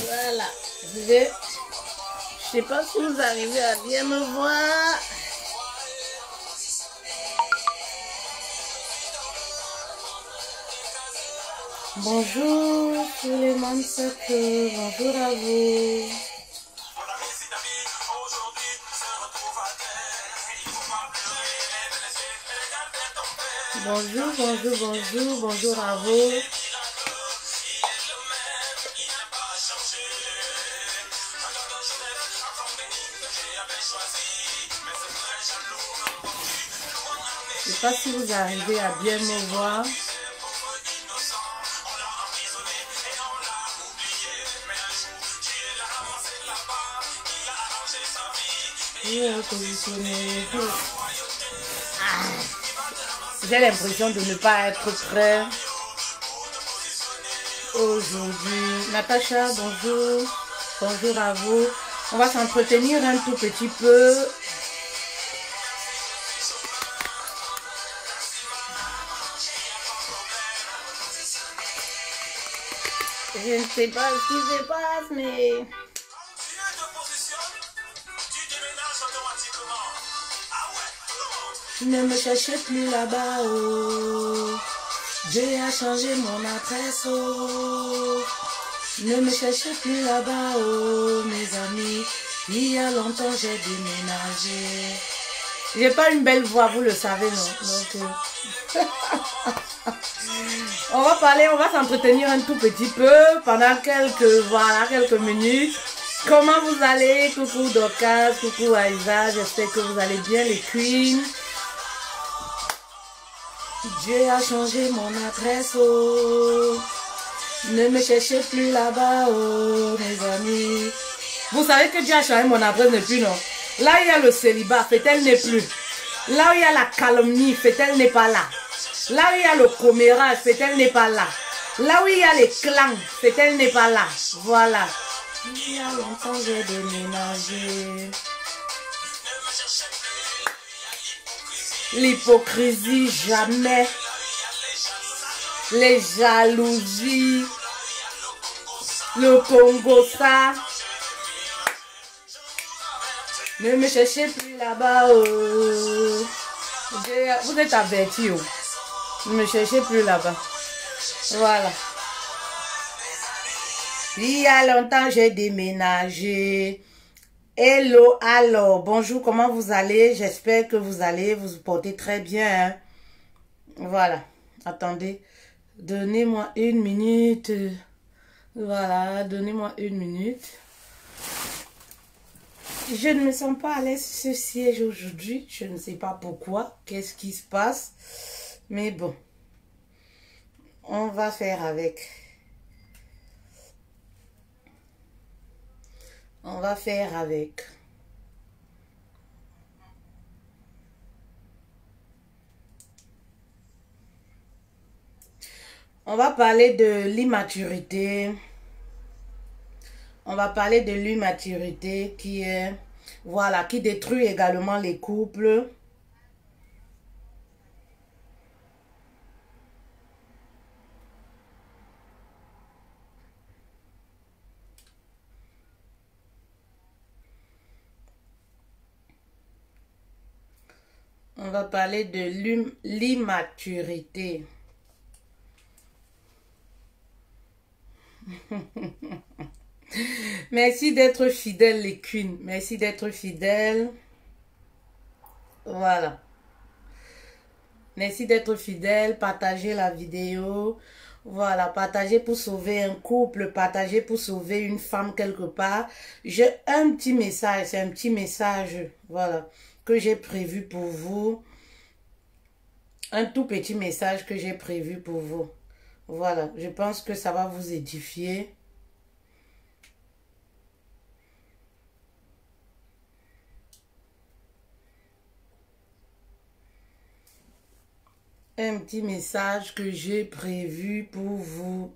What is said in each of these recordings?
Voilà, je sais pas si vous arrivez à bien me voir. Bonjour tous les Mansaka, bonjour à vous. Bonjour, bonjour, bonjour, bonjour à vous. Je ne sais pas si vous arrivez à bien me voir. J'ai l'impression de ne pas être prêt aujourd'hui. Natacha, bonjour. Bonjour à vous. On va s'entretenir un tout petit peu. Je ne sais pas ce qui se passe, mais... Ne me cherchez plus là-bas, oh. Dieu a changé mon adresse, oh. Ne me cherchez plus là-bas, oh, mes amis. Il y a longtemps, j'ai déménagé. J'ai pas une belle voix, vous le savez, non? Donc, on va parler, on va s'entretenir un tout petit peu pendant quelques minutes. Comment vous allez? Coucou Dorcas, coucou Aïza, j'espère que vous allez bien les queens. Dieu a changé mon adresse, oh. Ne me cherchez plus là-bas, oh, mes amis. Vous savez que Dieu a changé mon adresse depuis, non? Là où il y a le célibat, fait-elle n'est plus. Là où il y a la calomnie, fait-elle n'est pas là. Là où il y a le commérage, fait-elle n'est pas là. Là où il y a les clans, fait-elle n'est pas là. Voilà. Il y a longtemps, j'ai déménagé. L'hypocrisie, jamais. Les jalousies. Le Congo, ça. Ne me cherchez plus là-bas. Oh. Vous êtes avertis. Oh. Ne me cherchez plus là-bas. Voilà. Il y a longtemps, j'ai déménagé. Hello, alors, bonjour, comment vous allez? J'espère que vous allez vous porter très bien. Hein? Voilà, attendez, donnez-moi une minute. Voilà, donnez-moi une minute. Je ne me sens pas à l'aise sur ce siège aujourd'hui. Je ne sais pas pourquoi, qu'est-ce qui se passe. Mais bon, on va faire avec. On va faire avec. On va parler de l'immaturité. On va parler de l'immaturité qui est, voilà, qui détruit également les couples. On va parler de l'immaturité. Merci d'être fidèle, les queens. Merci d'être fidèle. Voilà. Merci d'être fidèle. Partagez la vidéo. Voilà, partagez pour sauver un couple, partagez pour sauver une femme quelque part. J'ai un petit message, c'est un petit message, voilà, que j'ai prévu pour vous. Un tout petit message que j'ai prévu pour vous. Voilà, je pense que ça va vous édifier. Un petit message que j'ai prévu pour vous.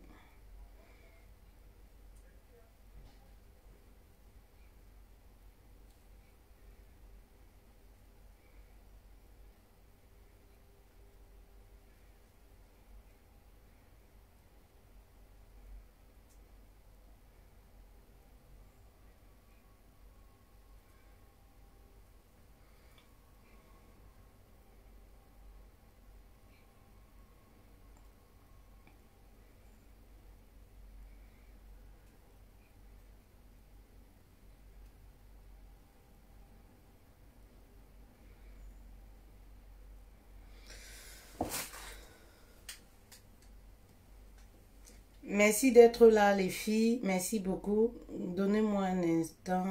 Merci d'être là, les filles. Merci beaucoup. Donnez-moi un instant.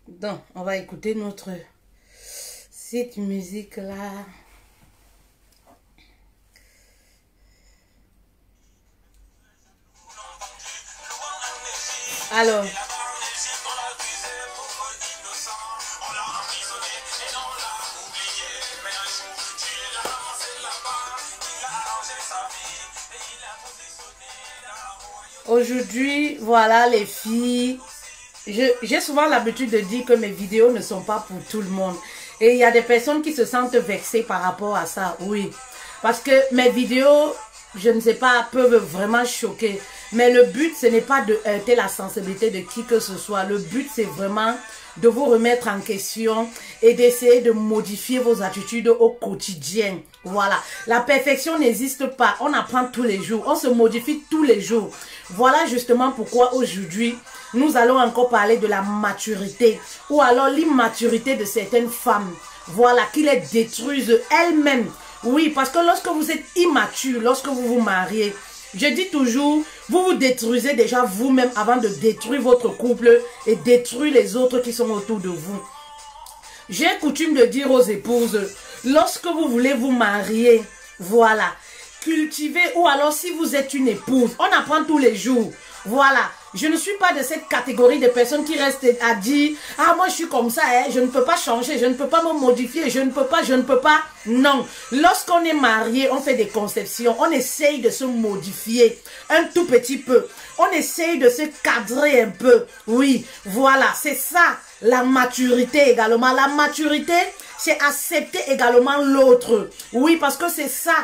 Donc, on va écouter cette musique-là. Alors... Aujourd'hui, voilà les filles, j'ai souvent l'habitude de dire que mes vidéos ne sont pas pour tout le monde. Et il y a des personnes qui se sentent vexées par rapport à ça, oui. Parce que mes vidéos, je ne sais pas, peuvent vraiment choquer. Mais le but, ce n'est pas de heurter la sensibilité de qui que ce soit. Le but, c'est vraiment de vous remettre en question et d'essayer de modifier vos attitudes au quotidien. Voilà. La perfection n'existe pas. On apprend tous les jours. On se modifie tous les jours. Voilà justement pourquoi aujourd'hui, nous allons encore parler de la maturité ou alors l'immaturité de certaines femmes. Voilà, qui les détruisent elles-mêmes. Oui, parce que lorsque vous êtes immature, lorsque vous vous mariez, je dis toujours, vous vous détruisez déjà vous-même avant de détruire votre couple et détruire les autres qui sont autour de vous. J'ai coutume de dire aux épouses, lorsque vous voulez vous marier, voilà, cultivez, ou alors si vous êtes une épouse, on apprend tous les jours. Voilà, je ne suis pas de cette catégorie de personnes qui restent à dire « Ah, moi je suis comme ça, hein, je ne peux pas changer, je ne peux pas me modifier, je ne peux pas, je ne peux pas. » Non, lorsqu'on est marié, on fait des conceptions, on essaye de se modifier un tout petit peu. On essaye de se cadrer un peu. Oui, voilà, c'est ça la maturité également. La maturité, c'est accepter également l'autre. Oui, parce que c'est ça.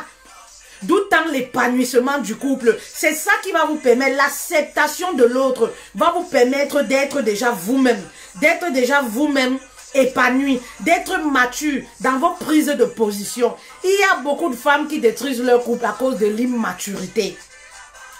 D'où tant l'épanouissement du couple. C'est ça qui va vous permettre, l'acceptation de l'autre va vous permettre d'être déjà vous-même. D'être déjà vous-même épanoui, d'être mature dans vos prises de position. Il y a beaucoup de femmes qui détruisent leur couple à cause de l'immaturité.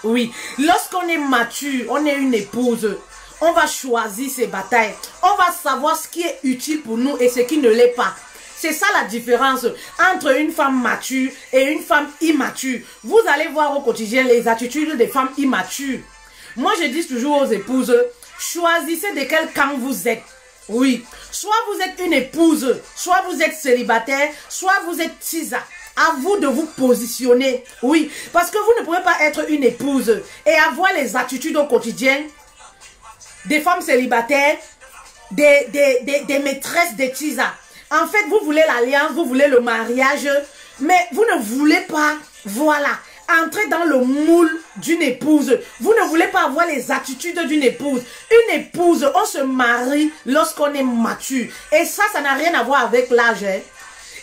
Oui, lorsqu'on est mature, on est une épouse, on va choisir ses batailles. On va savoir ce qui est utile pour nous et ce qui ne l'est pas. C'est ça la différence entre une femme mature et une femme immature. Vous allez voir au quotidien les attitudes des femmes immatures. Moi, je dis toujours aux épouses, choisissez de quel camp vous êtes. Oui, soit vous êtes une épouse, soit vous êtes célibataire, soit vous êtes tisa. À vous de vous positionner. Oui, parce que vous ne pouvez pas être une épouse et avoir les attitudes au quotidien des femmes célibataires, des maîtresses des tisa. En fait, vous voulez l'alliance, vous voulez le mariage, mais vous ne voulez pas, voilà, entrer dans le moule d'une épouse. Vous ne voulez pas avoir les attitudes d'une épouse. Une épouse, on se marie lorsqu'on est mature. Et ça n'a rien à voir avec l'âge. Hein.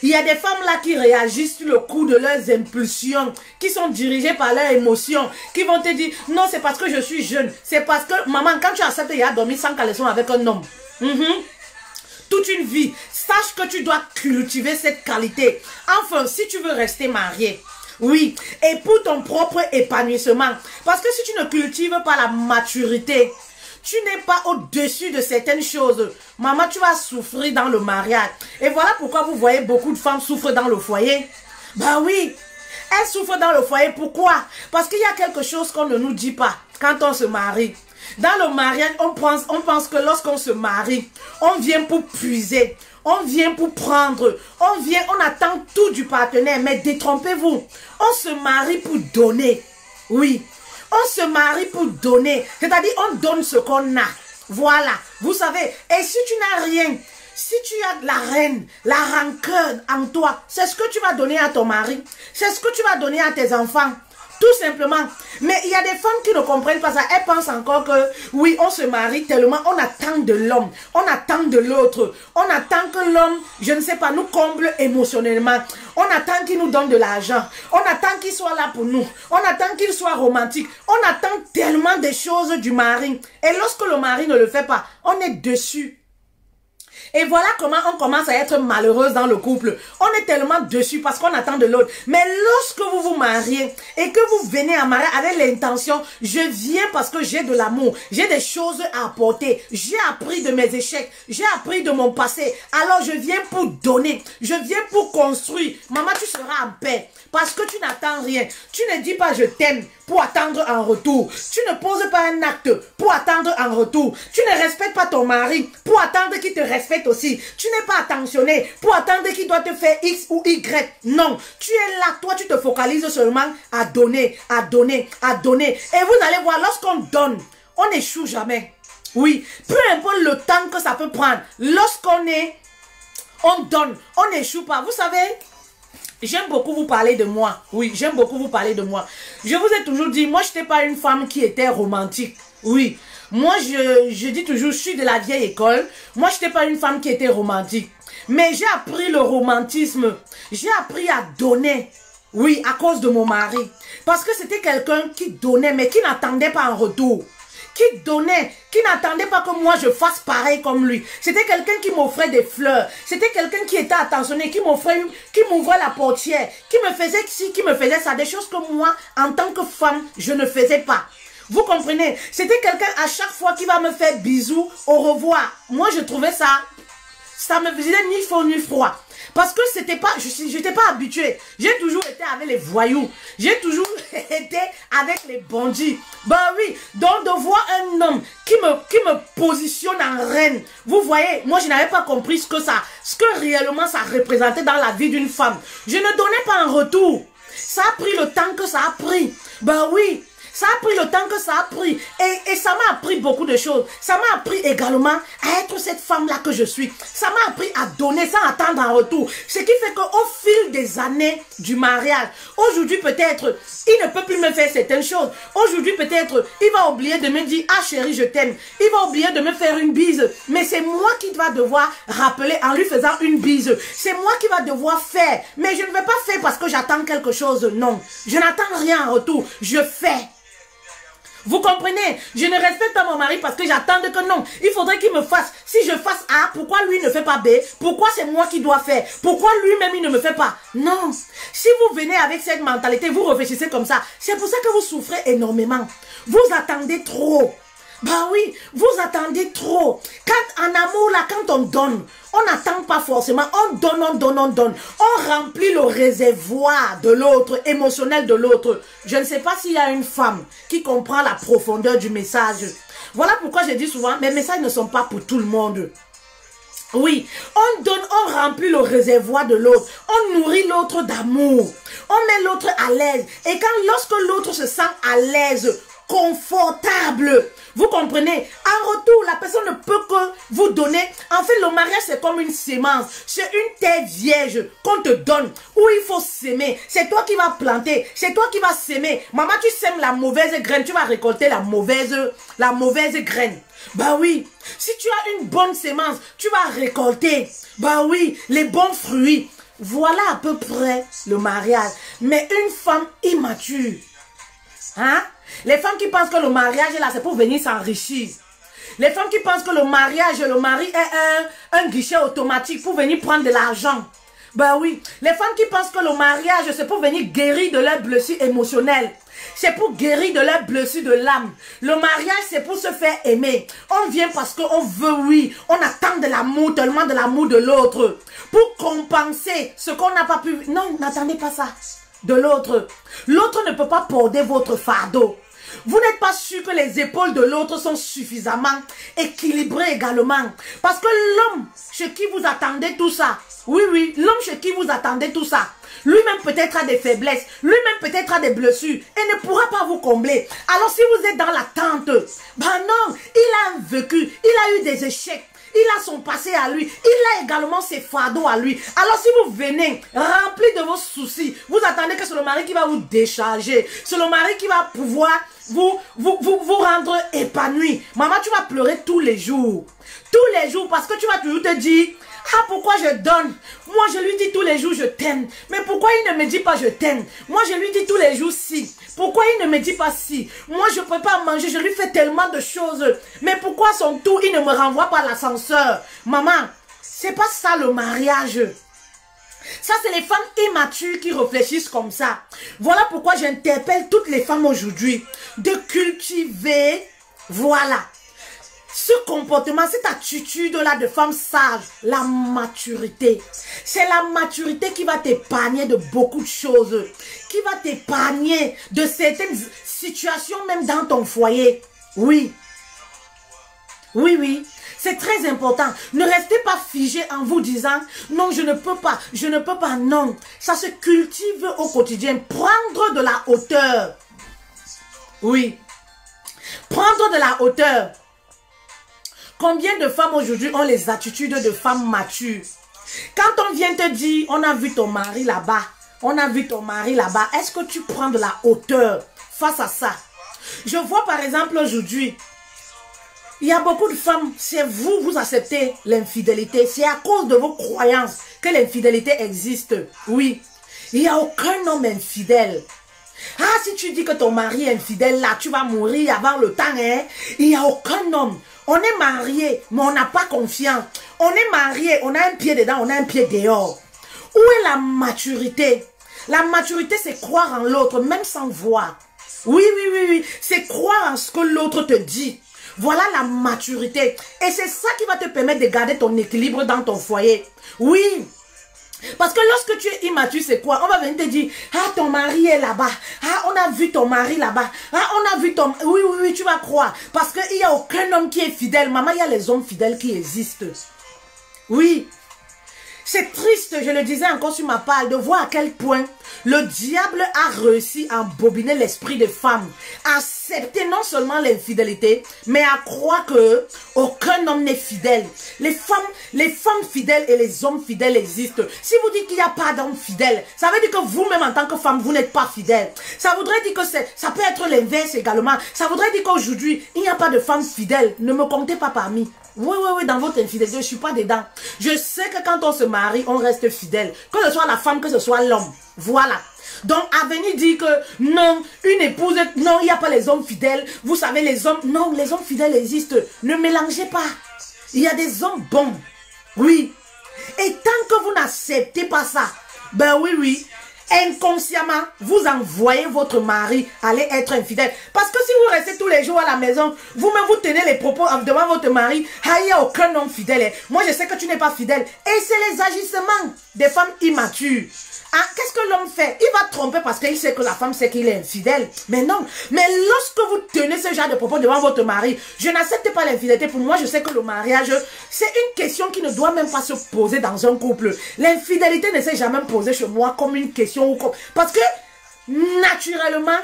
Il y a des femmes là qui réagissent sur le coup de leurs impulsions, qui sont dirigées par leurs émotions, qui vont te dire, non, c'est parce que je suis jeune. C'est parce que, maman, quand tu acceptes, il y a dormi sans caleçon avec un homme. toute une vie. Sache que tu dois cultiver cette qualité. Enfin, si tu veux rester marié, oui, et pour ton propre épanouissement. Parce que si tu ne cultives pas la maturité, tu n'es pas au-dessus de certaines choses. Maman, tu vas souffrir dans le mariage. Et voilà pourquoi vous voyez beaucoup de femmes souffrent dans le foyer. Bah oui, elles souffrent dans le foyer. Pourquoi? Parce qu'il y a quelque chose qu'on ne nous dit pas quand on se marie. Dans le mariage, on pense que lorsqu'on se marie, on vient pour puiser. On vient pour prendre, on attend tout du partenaire, mais détrompez-vous. On se marie pour donner. Oui, on se marie pour donner. C'est-à-dire, on donne ce qu'on a. Voilà, vous savez. Et si tu n'as rien, si tu as la haine, la rancœur en toi, c'est ce que tu vas donner à ton mari. C'est ce que tu vas donner à tes enfants. Tout simplement. Mais il y a des femmes qui ne comprennent pas ça. Elles pensent encore que, oui, on se marie tellement, on attend de l'homme, on attend de l'autre. On attend que l'homme, je ne sais pas, nous comble émotionnellement. On attend qu'il nous donne de l'argent. On attend qu'il soit là pour nous. On attend qu'il soit romantique. On attend tellement de choses du mari. Et lorsque le mari ne le fait pas, on est dessus. Et voilà comment on commence à être malheureuse dans le couple. On est tellement dessus parce qu'on attend de l'autre. Mais lorsque vous vous mariez et que vous venez à marier avec l'intention, je viens parce que j'ai de l'amour, j'ai des choses à apporter, j'ai appris de mes échecs, j'ai appris de mon passé. Alors je viens pour donner, je viens pour construire. Maman, tu seras en paix parce que tu n'attends rien. Tu ne dis pas je t'aime pour attendre en retour. Tu ne poses pas un acte pour attendre en retour. Tu ne respectes pas ton mari pour attendre qu'il te respecte aussi. Tu n'es pas attentionné pour attendre qu'il doit te faire X ou Y. Non, tu es là, toi tu te focalises seulement à donner, à donner, à donner. Et vous allez voir, lorsqu'on donne, on n'échoue jamais. Oui, peu importe le temps que ça peut prendre. On donne, on n'échoue pas. Vous savez, j'aime beaucoup vous parler de moi. Oui, j'aime beaucoup vous parler de moi. Je vous ai toujours dit, moi, je n'étais pas une femme qui était romantique. Oui, moi, je dis toujours, je suis de la vieille école. Moi, je n'étais pas une femme qui était romantique. Mais j'ai appris le romantisme. J'ai appris à donner. Oui, à cause de mon mari. Parce que c'était quelqu'un qui donnait, mais qui n'attendait pas en retour. Qui donnait, qui n'attendait pas que moi je fasse pareil comme lui. C'était quelqu'un qui m'offrait des fleurs. C'était quelqu'un qui était attentionné, qui m'ouvrait la portière, qui me faisait ci, qui me faisait ça. Des choses que moi, en tant que femme, je ne faisais pas. Vous comprenez? C'était quelqu'un à chaque fois qui va me faire bisous, au revoir. Moi, je trouvais ça me faisait ni chaud ni froid. Parce que c'était pas, je n'étais pas habituée. J'ai toujours été avec les voyous. J'ai toujours été avec les bandits. Ben oui, donc de voir un homme qui me positionne en reine. Vous voyez, moi je n'avais pas compris ce que réellement ça représentait dans la vie d'une femme. Je ne donnais pas en retour. Ça a pris le temps que ça a pris. Ben oui. Ça a pris le temps que ça a pris. Et ça m'a appris beaucoup de choses. Ça m'a appris également à être cette femme-là que je suis. Ça m'a appris à donner sans attendre en retour. Ce qui fait qu'au fil des années du mariage, aujourd'hui peut-être, il ne peut plus me faire certaines choses. Aujourd'hui peut-être, il va oublier de me dire, ah chérie, je t'aime. Il va oublier de me faire une bise. Mais c'est moi qui va devoir rappeler en lui faisant une bise. C'est moi qui va devoir faire. Mais je ne vais pas faire parce que j'attends quelque chose. Non, je n'attends rien en retour. Je fais. Vous comprenez? Je ne respecte pas mon mari parce que j'attends que non. Il faudrait qu'il me fasse. Si je fasse A, pourquoi lui ne fait pas B? Pourquoi c'est moi qui dois faire? Pourquoi lui-même il ne me fait pas? Non. Si vous venez avec cette mentalité, vous réfléchissez comme ça. C'est pour ça que vous souffrez énormément. Vous attendez trop. Bah oui, vous attendez trop. Quand en amour, là, quand on donne, on n'attend pas forcément. On donne, on donne, on donne. On remplit le réservoir de l'autre, émotionnel de l'autre. Je ne sais pas s'il y a une femme qui comprend la profondeur du message. Voilà pourquoi je dis souvent, mes messages ne sont pas pour tout le monde. Oui, on donne, on remplit le réservoir de l'autre. On nourrit l'autre d'amour. On met l'autre à l'aise. Et lorsque l'autre se sent à l'aise, confortable. Vous comprenez? En retour, la personne ne peut que vous donner. En fait, le mariage, c'est comme une sémence. C'est une terre vierge qu'on te donne, où il faut s'aimer. C'est toi qui vas planter. C'est toi qui vas s'aimer. Maman, tu sèmes la mauvaise graine, tu vas récolter la mauvaise graine. Bah oui. Si tu as une bonne sémence, tu vas récolter. Bah oui, les bons fruits. Voilà à peu près le mariage. Mais une femme immature, hein? Les femmes qui pensent que le mariage est là, c'est pour venir s'enrichir. Les femmes qui pensent que le mariage, le mari est un guichet automatique pour venir prendre de l'argent. Ben oui, les femmes qui pensent que le mariage, c'est pour venir guérir de leurs blessures émotionnelles. C'est pour guérir de leurs blessures de l'âme. Le mariage, c'est pour se faire aimer. On vient parce qu'on veut, oui. On attend de l'amour, tellement de l'amour de l'autre. Pour compenser ce qu'on n'a pas pu... Non, n'attendez pas ça de l'autre. L'autre ne peut pas porter votre fardeau. Vous n'êtes pas sûr que les épaules de l'autre sont suffisamment équilibrées également. Parce que l'homme chez qui vous attendez tout ça, oui, oui, l'homme chez qui vous attendez tout ça, lui-même peut-être a des faiblesses, lui-même peut-être a des blessures et ne pourra pas vous combler. Alors si vous êtes dans l'attente, ben non, il a vécu, il a eu des échecs. Il a son passé à lui. Il a également ses fardeaux à lui. Alors si vous venez rempli de vos soucis, vous attendez que c'est le mari qui va vous décharger. C'est le mari qui va pouvoir vous rendre épanoui. Maman, tu vas pleurer tous les jours. Tous les jours parce que tu vas toujours te dire... Ah, pourquoi je donne? Moi, je lui dis tous les jours, je t'aime. Mais pourquoi il ne me dit pas je t'aime? Moi, je lui dis tous les jours si. Pourquoi il ne me dit pas si? Moi, je peux pas manger, je lui fais tellement de choses. Mais pourquoi son tour, il ne me renvoie pas l'ascenseur? Maman, c'est pas ça le mariage. Ça, c'est les femmes immatures qui réfléchissent comme ça. Voilà pourquoi j'interpelle toutes les femmes aujourd'hui de cultiver, voilà, ce comportement, cette attitude-là de femme sage, la maturité. C'est la maturité qui va t'épargner de beaucoup de choses, qui va t'épargner de certaines situations même dans ton foyer. Oui. Oui, oui. C'est très important. Ne restez pas figé en vous disant « Non, je ne peux pas, je ne peux pas. » Non, ça se cultive au quotidien. Prendre de la hauteur. Oui. Prendre de la hauteur. Combien de femmes aujourd'hui ont les attitudes de femmes matures? Quand on vient te dire, on a vu ton mari là-bas, on a vu ton mari là-bas, est-ce que tu prends de la hauteur face à ça? Je vois par exemple aujourd'hui, il y a beaucoup de femmes, c'est vous acceptez l'infidélité, c'est à cause de vos croyances que l'infidélité existe. Oui, il n'y a aucun homme infidèle. Ah, si tu dis que ton mari est infidèle, là, tu vas mourir avant le temps, hein? Il n'y a aucun homme. On est marié, mais on n'a pas confiance. On est marié, on a un pied dedans, on a un pied dehors. Où est la maturité? La maturité, c'est croire en l'autre, même sans voir. Oui, oui, oui, oui. C'est croire en ce que l'autre te dit. Voilà la maturité. Et c'est ça qui va te permettre de garder ton équilibre dans ton foyer. Oui. Parce que lorsque tu es immature, c'est quoi? On va venir te dire, ah, ton mari est là-bas. Ah, on a vu ton mari là-bas. Ah, on a vu ton... Oui, oui, oui, tu vas croire. Parce qu'il n'y a aucun homme qui est fidèle. Maman, il y a les hommes fidèles qui existent. Oui. C'est triste, je le disais encore sur ma page, de voir à quel point le diable a réussi à embobiner l'esprit des femmes, à accepter non seulement l'infidélité, mais à croire que aucun homme n'est fidèle. Les femmes fidèles et les hommes fidèles existent. Si vous dites qu'il n'y a pas d'homme fidèle, ça veut dire que vous-même en tant que femme, vous n'êtes pas fidèle. Ça voudrait dire que ça peut être l'inverse également. Ça voudrait dire qu'aujourd'hui, il n'y a pas de femme fidèle. Ne me comptez pas parmi. Oui, oui, oui, dans votre infidélité, je ne suis pas dedans. Je sais que quand on se marie, on reste fidèle. Que ce soit la femme, que ce soit l'homme. Voilà. Donc, à venir dire que non, une épouse, non, il n'y a pas les hommes fidèles. Vous savez, les hommes, non, les hommes fidèles existent. Ne mélangez pas. Il y a des hommes bons. Oui. Et tant que vous n'acceptez pas ça, ben oui, oui. Inconsciemment, vous envoyez votre mari aller être infidèle. Parce que si vous restez tous les jours à la maison, vous-même vous tenez les propos devant votre mari, ah, il n'y a aucun homme fidèle. Moi, je sais que tu n'es pas fidèle. Et c'est les agissements des femmes immatures. Ah, qu'est-ce que l'homme fait? Il va tromper parce qu'il sait que la femme sait qu'il est infidèle. Mais non. Mais lorsque vous tenez ce genre de propos devant votre mari, je n'accepte pas l'infidélité. Pour moi, je sais que le mariage, c'est une question qui ne doit même pas se poser dans un couple. L'infidélité ne s'est jamais posée chez moi comme une question. Ou comme... Parce que, naturellement,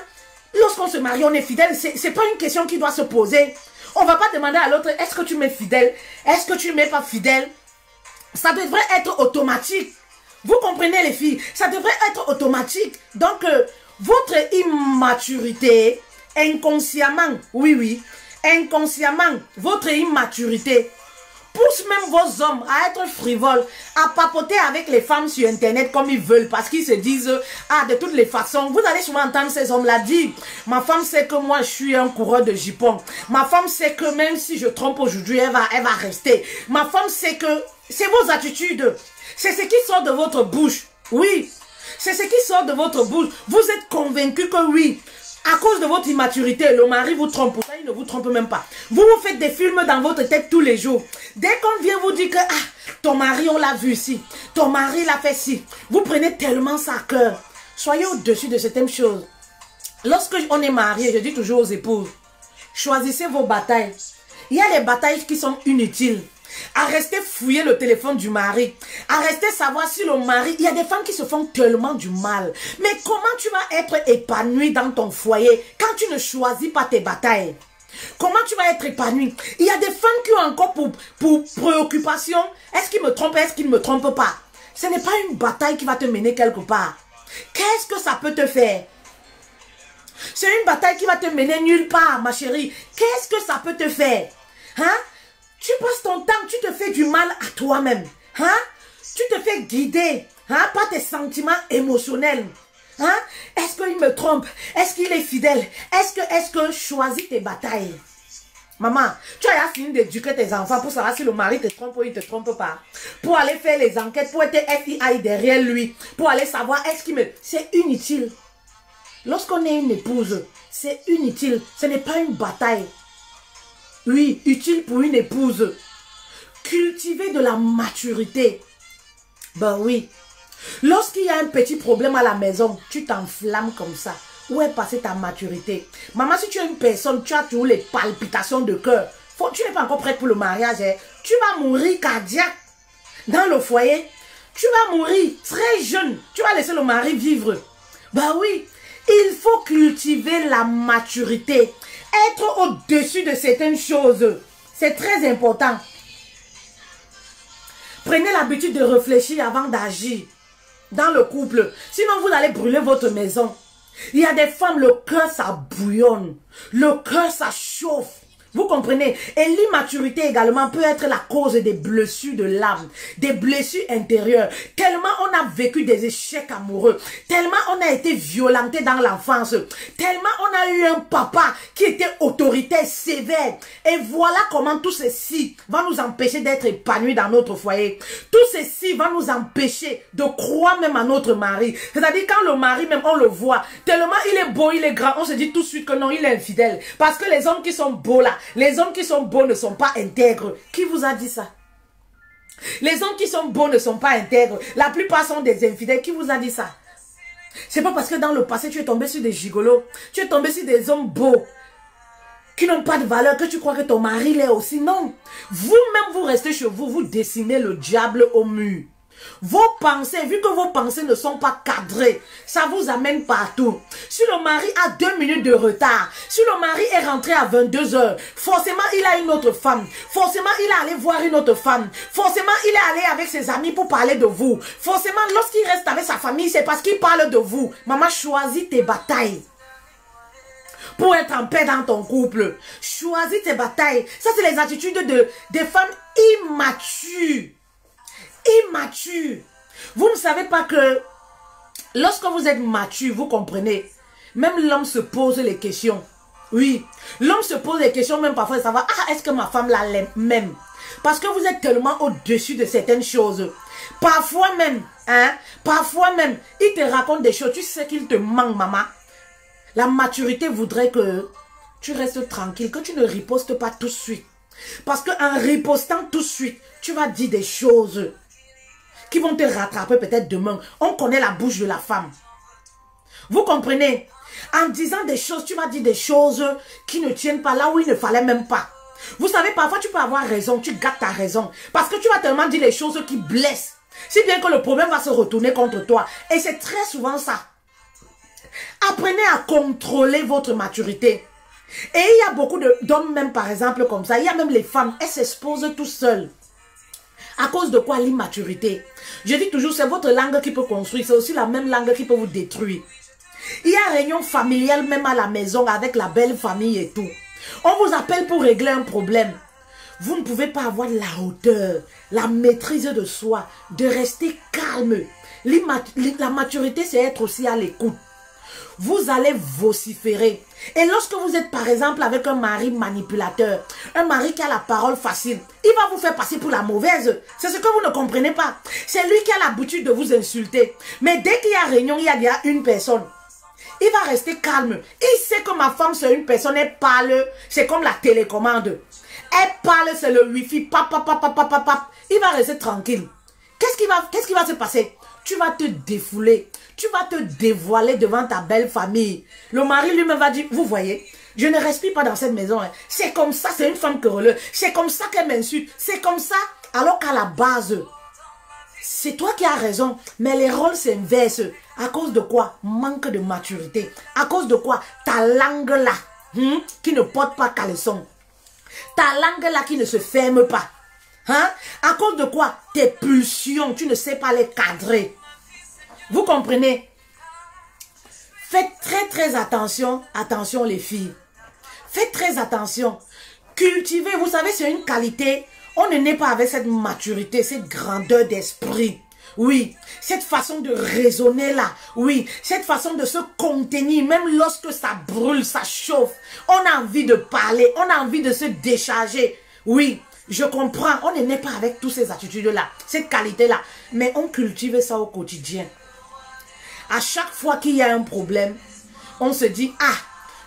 lorsqu'on se marie, on est fidèle. C'est pas une question qui doit se poser. On ne va pas demander à l'autre, est-ce que tu m'es fidèle? Est-ce que tu ne m'es pas fidèle? Ça devrait être automatique. Vous comprenez les filles? Ça devrait être automatique. Donc, votre immaturité, inconsciemment, oui, oui, inconsciemment, votre immaturité pousse même vos hommes à être frivoles, à papoter avec les femmes sur Internet comme ils veulent, parce qu'ils se disent, ah, de toutes les façons, vous allez souvent entendre ces hommes-là dire, ma femme sait que moi, je suis un coureur de jupons. Ma femme sait que même si je trompe aujourd'hui, elle va rester. Ma femme sait que c'est vos attitudes. C'est ce qui sort de votre bouche. Oui, c'est ce qui sort de votre bouche. Vous êtes convaincu que oui, à cause de votre immaturité, le mari vous trompe. Pourtant, il ne vous trompe même pas. Vous vous faites des films dans votre tête tous les jours. Dès qu'on vient vous dire que ah, ton mari, on l'a vu ici. Ton mari l'a fait ci. Vous prenez tellement ça à cœur. Soyez au-dessus de certaines choses. Lorsque on est marié, je dis toujours aux épouses, choisissez vos batailles. Il y a des batailles qui sont inutiles. À rester fouiller le téléphone du mari, à rester savoir si le mari, il y a des femmes qui se font tellement du mal. Mais comment tu vas être épanoui dans ton foyer quand tu ne choisis pas tes batailles? Comment tu vas être épanoui? Il y a des femmes qui ont encore pour préoccupation, est-ce qu'il me trompe, est-ce qu'il ne me trompe pas? Ce n'est pas une bataille qui va te mener quelque part. Qu'est-ce que ça peut te faire? C'est une bataille qui va te mener nulle part, ma chérie. Qu'est-ce que ça peut te faire? Hein? Tu passes ton temps, tu te fais du mal à toi-même. Hein? Tu te fais guider par tes sentiments émotionnels. Hein? Est-ce qu'il me trompe? Est-ce qu'il est fidèle? Est-ce que choisis tes batailles? Maman, tu as fini d'éduquer tes enfants pour savoir si le mari te trompe ou il ne te trompe pas. Pour aller faire les enquêtes, pour être FBI derrière lui. Pour aller savoir est-ce qu'il me... C'est inutile. Lorsqu'on est une épouse, c'est inutile. Ce n'est pas une bataille. Oui, utile pour une épouse. Cultiver de la maturité. Ben oui. Lorsqu'il y a un petit problème à la maison, tu t'enflammes comme ça. Où est passée ta maturité? Maman, si tu es une personne, tu as toujours les palpitations de cœur. Tu n'es pas encore prête pour le mariage. Hein? Tu vas mourir cardiaque dans le foyer. Tu vas mourir très jeune. Tu vas laisser le mari vivre. Ben oui. Il faut cultiver la maturité. Être au-dessus de certaines choses. C'est très important. Prenez l'habitude de réfléchir avant d'agir dans le couple. Sinon, vous allez brûler votre maison. Il y a des femmes, le cœur, ça bouillonne. Le cœur, ça chauffe. Vous comprenez? Et l'immaturité également peut être la cause des blessures de l'âme, des blessures intérieures. Tellement on a vécu des échecs amoureux, tellement on a été violenté dans l'enfance, tellement on a eu un papa qui était autoritaire, sévère. Et voilà comment tout ceci va nous empêcher d'être épanouis dans notre foyer. Tout ceci va nous empêcher de croire même à notre mari. C'est-à-dire quand le mari même, on le voit, tellement il est beau, il est grand, on se dit tout de suite que non, il est infidèle. Parce que les hommes qui sont beaux là, les hommes qui sont beaux ne sont pas intègres. Qui vous a dit ça? Les hommes qui sont beaux ne sont pas intègres. La plupart sont des infidèles. Qui vous a dit ça? C'est pas parce que dans le passé, tu es tombé sur des gigolos. Tu es tombé sur des hommes beaux qui n'ont pas de valeur que tu crois que ton mari l'est aussi. Non. Vous-même, vous restez chez vous, vous dessinez le diable au mur. Vos pensées, vu que vos pensées ne sont pas cadrées, ça vous amène partout. Si le mari a 2 minutes de retard, si le mari est rentré à 22 h, forcément il a une autre femme, forcément il est allé voir une autre femme, forcément il est allé avec ses amis pour parler de vous, forcément lorsqu'il reste avec sa famille, c'est parce qu'il parle de vous. Maman, choisis tes batailles pour être en paix dans ton couple. Choisis tes batailles. Ça, c'est les attitudes des femmes immatures. Immature. Vous ne savez pas que lorsque vous êtes mature, vous comprenez, même l'homme se pose les questions. Oui, l'homme se pose les questions même parfois de savoir, ah, est-ce que ma femme l'aime même? Parce que vous êtes tellement au-dessus de certaines choses. Parfois même, il te raconte des choses, tu sais qu'il te manque, maman. La maturité voudrait que tu restes tranquille, que tu ne ripostes pas tout de suite. Parce qu'en ripostant tout de suite, tu vas dire des choses qui vont te rattraper peut-être demain. On connaît la bouche de la femme. Vous comprenez? En disant des choses, tu vas dire des choses qui ne tiennent pas là où il ne fallait même pas. Vous savez, parfois tu peux avoir raison, tu gâtes ta raison. Parce que tu vas tellement dire les choses qui blessent. Si bien que le problème va se retourner contre toi. Et c'est très souvent ça. Apprenez à contrôler votre maturité. Et il y a beaucoup d'hommes même par exemple comme ça. Il y a même les femmes, elles s'exposent tout seules. À cause de quoi? L'immaturité. Je dis toujours, c'est votre langue qui peut construire. C'est aussi la même langue qui peut vous détruire. Il y a réunion familiale même à la maison avec la belle famille et tout. On vous appelle pour régler un problème. vous ne pouvez pas avoir la hauteur, la maîtrise de soi, de rester calme. La maturité, c'est être aussi à l'écoute. Vous allez vociférer. Et lorsque vous êtes par exemple avec un mari manipulateur, un mari qui a la parole facile, il va vous faire passer pour la mauvaise. C'est ce que vous ne comprenez pas. C'est lui qui a l'habitude de vous insulter. Mais dès qu'il y a réunion, il y a déjà une personne. Il va rester calme. Il sait que ma femme, c'est une personne, elle parle, c'est comme la télécommande. Elle parle, c'est le wifi, pap, pap, pap, pap, pap, pap. Il va rester tranquille. Qu'est-ce qui va se passer? Tu vas te défouler. Tu vas te dévoiler devant ta belle famille. Le mari lui-même va dire, vous voyez, je ne respire pas dans cette maison. Hein. C'est comme ça, c'est une femme querelleuse. C'est comme ça qu'elle m'insulte. C'est comme ça, alors qu'à la base, c'est toi qui as raison. Mais les rôles s'inversent. À cause de quoi? Manque de maturité. À cause de quoi? Ta langue là, qui ne porte pas caleçon. Ta langue là qui ne se ferme pas. Hein? À cause de quoi? Tes pulsions, tu ne sais pas les cadrer. Vous comprenez? Faites très attention. Attention les filles. Faites très attention. Cultivez, vous savez, c'est une qualité. On ne naît pas avec cette maturité, cette grandeur d'esprit. Oui, cette façon de raisonner là. Oui, cette façon de se contenir, même lorsque ça brûle, ça chauffe. On a envie de parler, on a envie de se décharger. Oui. Je comprends, on ne naît pas avec toutes ces attitudes-là, cette qualité-là. Mais on cultive ça au quotidien. À chaque fois qu'il y a un problème, on se dit, ah,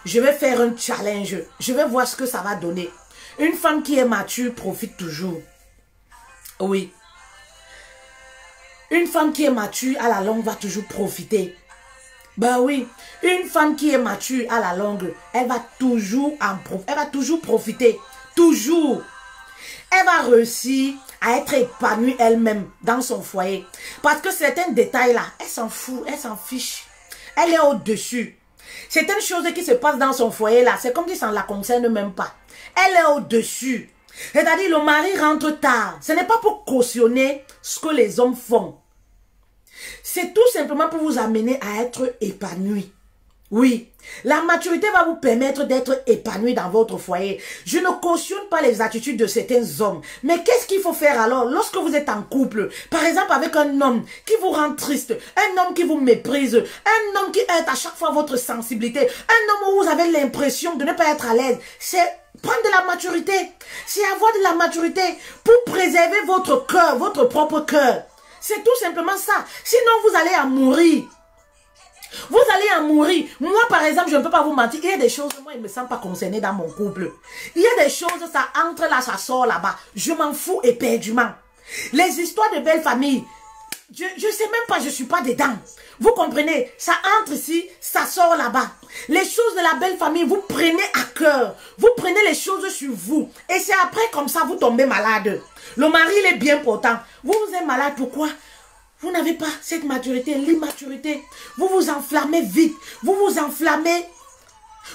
je vais faire un challenge. Je vais voir ce que ça va donner. Une femme qui est mature profite toujours. Oui. Une femme qui est mature, à la longue, va toujours profiter. Ben oui. Une femme qui est mature, à la longue, elle va toujours profiter. Toujours. Elle va réussir à être épanouie elle-même dans son foyer. Parce que certains détails là, elle s'en fout, elle s'en fiche. Elle est au-dessus. Certaines choses qui se passent dans son foyer là, c'est comme si ça ne la concerne même pas. Elle est au-dessus. C'est-à-dire le mari rentre tard. Ce n'est pas pour cautionner ce que les hommes font. C'est tout simplement pour vous amener à être épanoui. Oui, la maturité va vous permettre d'être épanoui dans votre foyer. Je ne cautionne pas les attitudes de certains hommes. Mais qu'est-ce qu'il faut faire alors lorsque vous êtes en couple? Par exemple avec un homme qui vous rend triste, un homme qui vous méprise, un homme qui heurte à chaque fois votre sensibilité, un homme où vous avez l'impression de ne pas être à l'aise. C'est prendre de la maturité. C'est avoir de la maturité pour préserver votre cœur, votre propre cœur. C'est tout simplement ça. Sinon vous allez en mourir. Vous allez en mourir. Moi, par exemple, je ne peux pas vous mentir. Il y a des choses, moi, je ne me sens pas concernée dans mon couple. Il y a des choses, ça entre là, ça sort là-bas. Je m'en fous éperdument. Les histoires de belles familles, je ne sais même pas, je ne suis pas dedans. Vous comprenez? Ça entre ici, ça sort là-bas. Les choses de la belle famille, vous prenez à cœur. Vous prenez les choses sur vous. Et c'est après, comme ça, vous tombez malade. Le mari, il est bien portant. Vous êtes malade, pourquoi? Vous n'avez pas cette maturité, l'immaturité. Vous vous enflammez vite. Vous vous enflammez.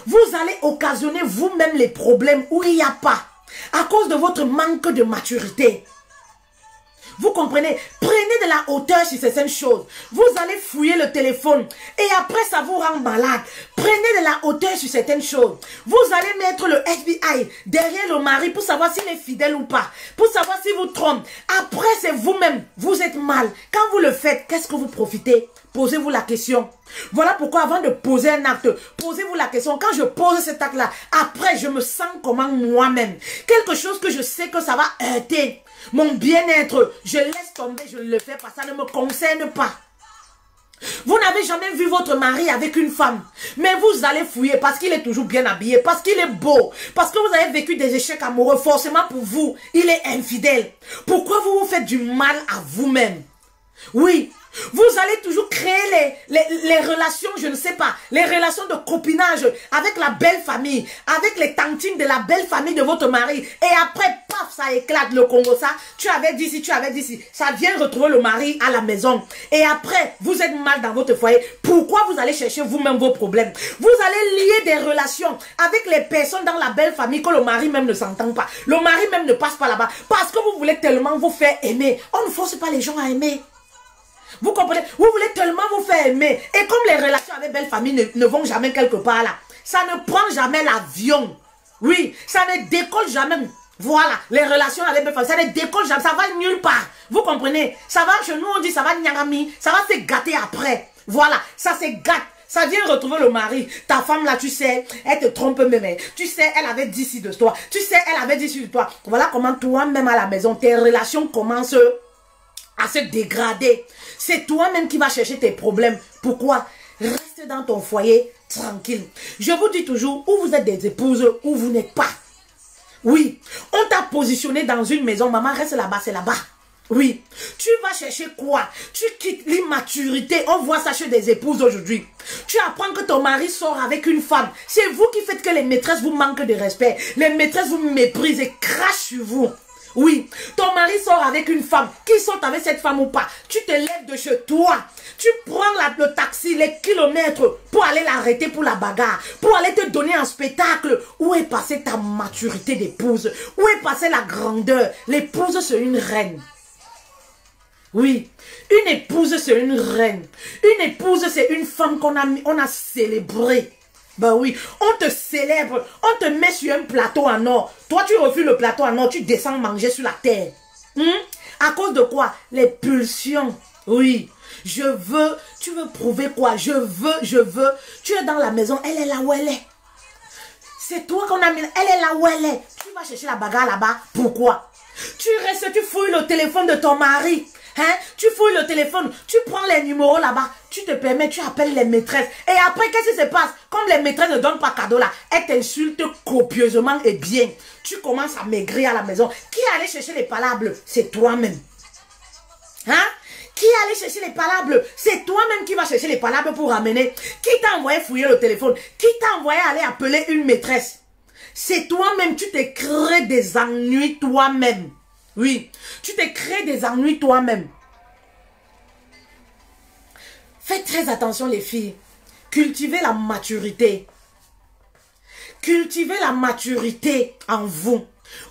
Vous allez occasionner vous-même les problèmes où il n'y a pas. À cause de votre manque de maturité. Vous comprenez? Prenez de la hauteur sur certaines choses. Vous allez fouiller le téléphone. Et après, ça vous rend malade. Prenez de la hauteur sur certaines choses. Vous allez mettre le FBI derrière le mari pour savoir s'il est fidèle ou pas. Pour savoir s'il vous trompe. Après, c'est vous-même. Vous êtes mal. Quand vous le faites, qu'est-ce que vous profitez? Posez-vous la question. Voilà pourquoi avant de poser un acte, posez-vous la question. Quand je pose cet acte-là, après, je me sens comment moi-même? Quelque chose que je sais que ça va heurter mon bien-être. Je laisse tomber, je ne le fais pas. Ça ne me concerne pas. Vous n'avez jamais vu votre mari avec une femme, mais vous allez fouiller parce qu'il est toujours bien habillé, parce qu'il est beau, parce que vous avez vécu des échecs amoureux. Forcément pour vous, il est infidèle. Pourquoi vous vous faites du mal à vous-même? Oui. Vous allez toujours créer les relations, je ne sais pas, les relations de copinage avec la belle famille, avec les tantines de la belle famille de votre mari. Et après, paf, ça éclate le Congo, ça. Tu avais dit ci, tu avais dit ci. Ça vient retrouver le mari à la maison. Et après, vous êtes mal dans votre foyer. Pourquoi vous allez chercher vous-même vos problèmes? Vous allez lier des relations avec les personnes dans la belle famille que le mari même ne s'entend pas. Le mari même ne passe pas là-bas. Parce que vous voulez tellement vous faire aimer. On ne force pas les gens à aimer. Vous comprenez? Vous voulez tellement vous faire aimer. Et comme les relations avec belle famille ne vont jamais quelque part là, ça ne prend jamais l'avion. Oui, ça ne décolle jamais. Voilà, les relations avec mes femmes, ça ne décolle jamais, ça va nulle part. Vous comprenez? Ça va, chez nous on dit ça va nyangami, ça va se gâter après. Voilà, ça se gâte. Ça vient retrouver le mari. Ta femme là, tu sais, elle te trompe même. Tu sais, elle avait dit ci de toi. Tu sais, elle avait dit ci de toi. Voilà comment toi-même à la maison, tes relations commencent à se dégrader. C'est toi-même qui vas chercher tes problèmes. Pourquoi? Reste dans ton foyer tranquille. Je vous dis toujours, où vous êtes des épouses, où vous n'êtes pas. Oui, on t'a positionné dans une maison. Maman, reste là-bas, c'est là-bas. Oui, tu vas chercher quoi? Tu quittes l'immaturité. On voit ça chez des épouses aujourd'hui. Tu apprends que ton mari sort avec une femme. C'est vous qui faites que les maîtresses vous manquent de respect. Les maîtresses vous méprisent et crachent sur vous. Oui, ton mari sort avec une femme. Qui sort avec cette femme ou pas? Tu te lèves de chez toi. Tu prends le taxi, les kilomètres pour aller l'arrêter pour la bagarre. Pour aller te donner un spectacle. Où est passée ta maturité d'épouse? Où est passée la grandeur? L'épouse, c'est une reine. Oui, une épouse, c'est une reine. Une épouse, c'est une femme qu'on a célébrée. Ben oui, on te célèbre, on te met sur un plateau en or. Toi, tu refuses le plateau en or, tu descends manger sur la terre. À cause de quoi? Les pulsions. Oui, je veux, tu veux prouver quoi? Je veux. Tu es dans la maison, elle est là où elle est. C'est toi qu'on a mis, elle est là où elle est. Tu vas chercher la bagarre là-bas, pourquoi? Tu restes, tu fouilles le téléphone de ton mari. Hein? Tu fouilles le téléphone, tu prends les numéros là-bas, tu te permets, tu appelles les maîtresses. Et après, qu'est-ce qui se passe? Comme les maîtresses ne donnent pas cadeau là, elles t'insultent copieusement et bien. Tu commences à maigrir à la maison. Qui allait chercher les palables? C'est toi-même. Hein? Qui allait chercher les palables? C'est toi-même qui va chercher les palables pour ramener. Qui t'a envoyé fouiller le téléphone? Qui t'a envoyé aller appeler une maîtresse? C'est toi-même, tu te crées des ennuis toi-même. Oui, tu te crées des ennuis toi-même. Faites très attention les filles. Cultivez la maturité. Cultivez la maturité en vous.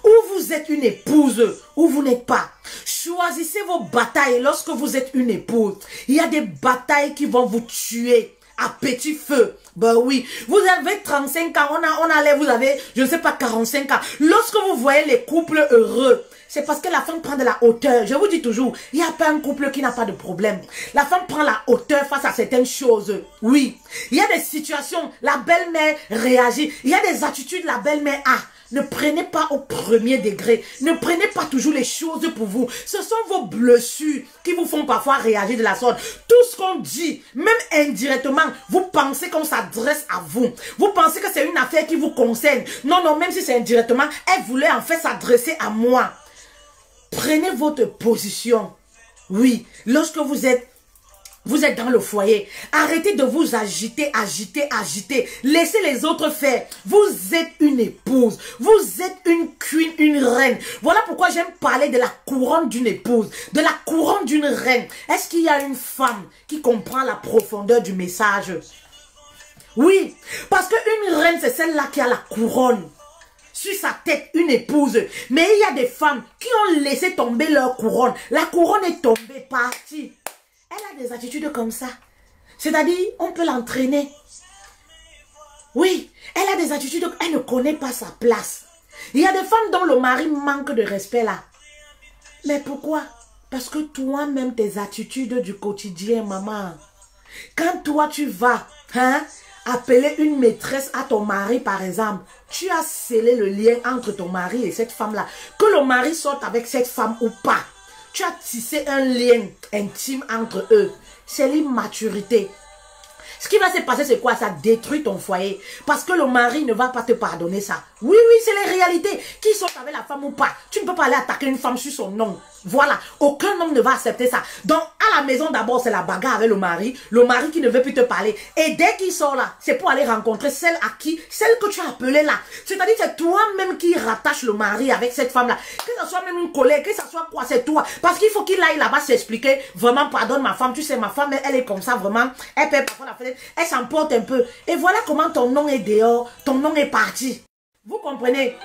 Ou vous êtes une épouse, ou vous n'êtes pas. Choisissez vos batailles lorsque vous êtes une épouse. Il y a des batailles qui vont vous tuer à petit feu. Ben oui, vous avez 35 ans, vous avez, je ne sais pas, 45 ans. Lorsque vous voyez les couples heureux, c'est parce que la femme prend de la hauteur. Je vous dis toujours, il n'y a pas un couple qui n'a pas de problème. La femme prend la hauteur face à certaines choses. Oui, il y a des situations, la belle-mère réagit. Il y a des attitudes, la belle-mère a. Ne prenez pas au premier degré. Ne prenez pas toujours les choses pour vous. Ce sont vos blessures qui vous font parfois réagir de la sorte. Tout ce qu'on dit, même indirectement, vous pensez qu'on s'adresse à vous. Vous pensez que c'est une affaire qui vous concerne. Non, non, même si c'est indirectement, elle voulait en fait s'adresser à moi. Prenez votre position. Oui, lorsque vous êtes dans le foyer, arrêtez de vous agiter. Laissez les autres faire. Vous êtes une épouse. Vous êtes une queen, une reine. Voilà pourquoi j'aime parler de la couronne d'une épouse, de la couronne d'une reine. Est-ce qu'il y a une femme qui comprend la profondeur du message? Oui, parce qu'une reine, c'est celle-là qui a la couronne sur sa tête, une épouse. Mais il y a des femmes qui ont laissé tomber leur couronne. La couronne est tombée, partie. Elle a des attitudes comme ça. C'est-à-dire, on peut l'entraîner. Oui, elle a des attitudes, elle ne connaît pas sa place. Il y a des femmes dont le mari manque de respect là. Mais pourquoi? Parce que toi-même, tes attitudes du quotidien, maman. Quand toi, tu vas, appeler une maîtresse à ton mari, par exemple, tu as scellé le lien entre ton mari et cette femme-là. Que le mari sorte avec cette femme ou pas. Tu as tissé un lien intime entre eux. C'est l'immaturité. Ce qui va se passer, c'est quoi? Ça détruit ton foyer. Parce que le mari ne va pas te pardonner ça. Oui, oui, c'est les réalités. Qui sont avec la femme ou pas. Tu ne peux pas aller attaquer une femme sur son nom. Voilà. Aucun homme ne va accepter ça. Donc, à la maison, d'abord, c'est la bagarre avec le mari. Le mari qui ne veut plus te parler. Et dès qu'il sort là, c'est pour aller rencontrer celle que tu as appelée là. C'est-à-dire, c'est toi-même qui rattache le mari avec cette femme-là. Que ce soit même une collègue, que ce soit quoi, c'est toi. Parce qu'il faut qu'il aille là-bas s'expliquer. Vraiment, pardonne ma femme. Tu sais, ma femme, elle est comme ça, vraiment. Elle perd parfois la fenêtre. Elle s'emporte un peu. Et voilà comment ton nom est dehors. Ton nom est parti. Vous comprenez?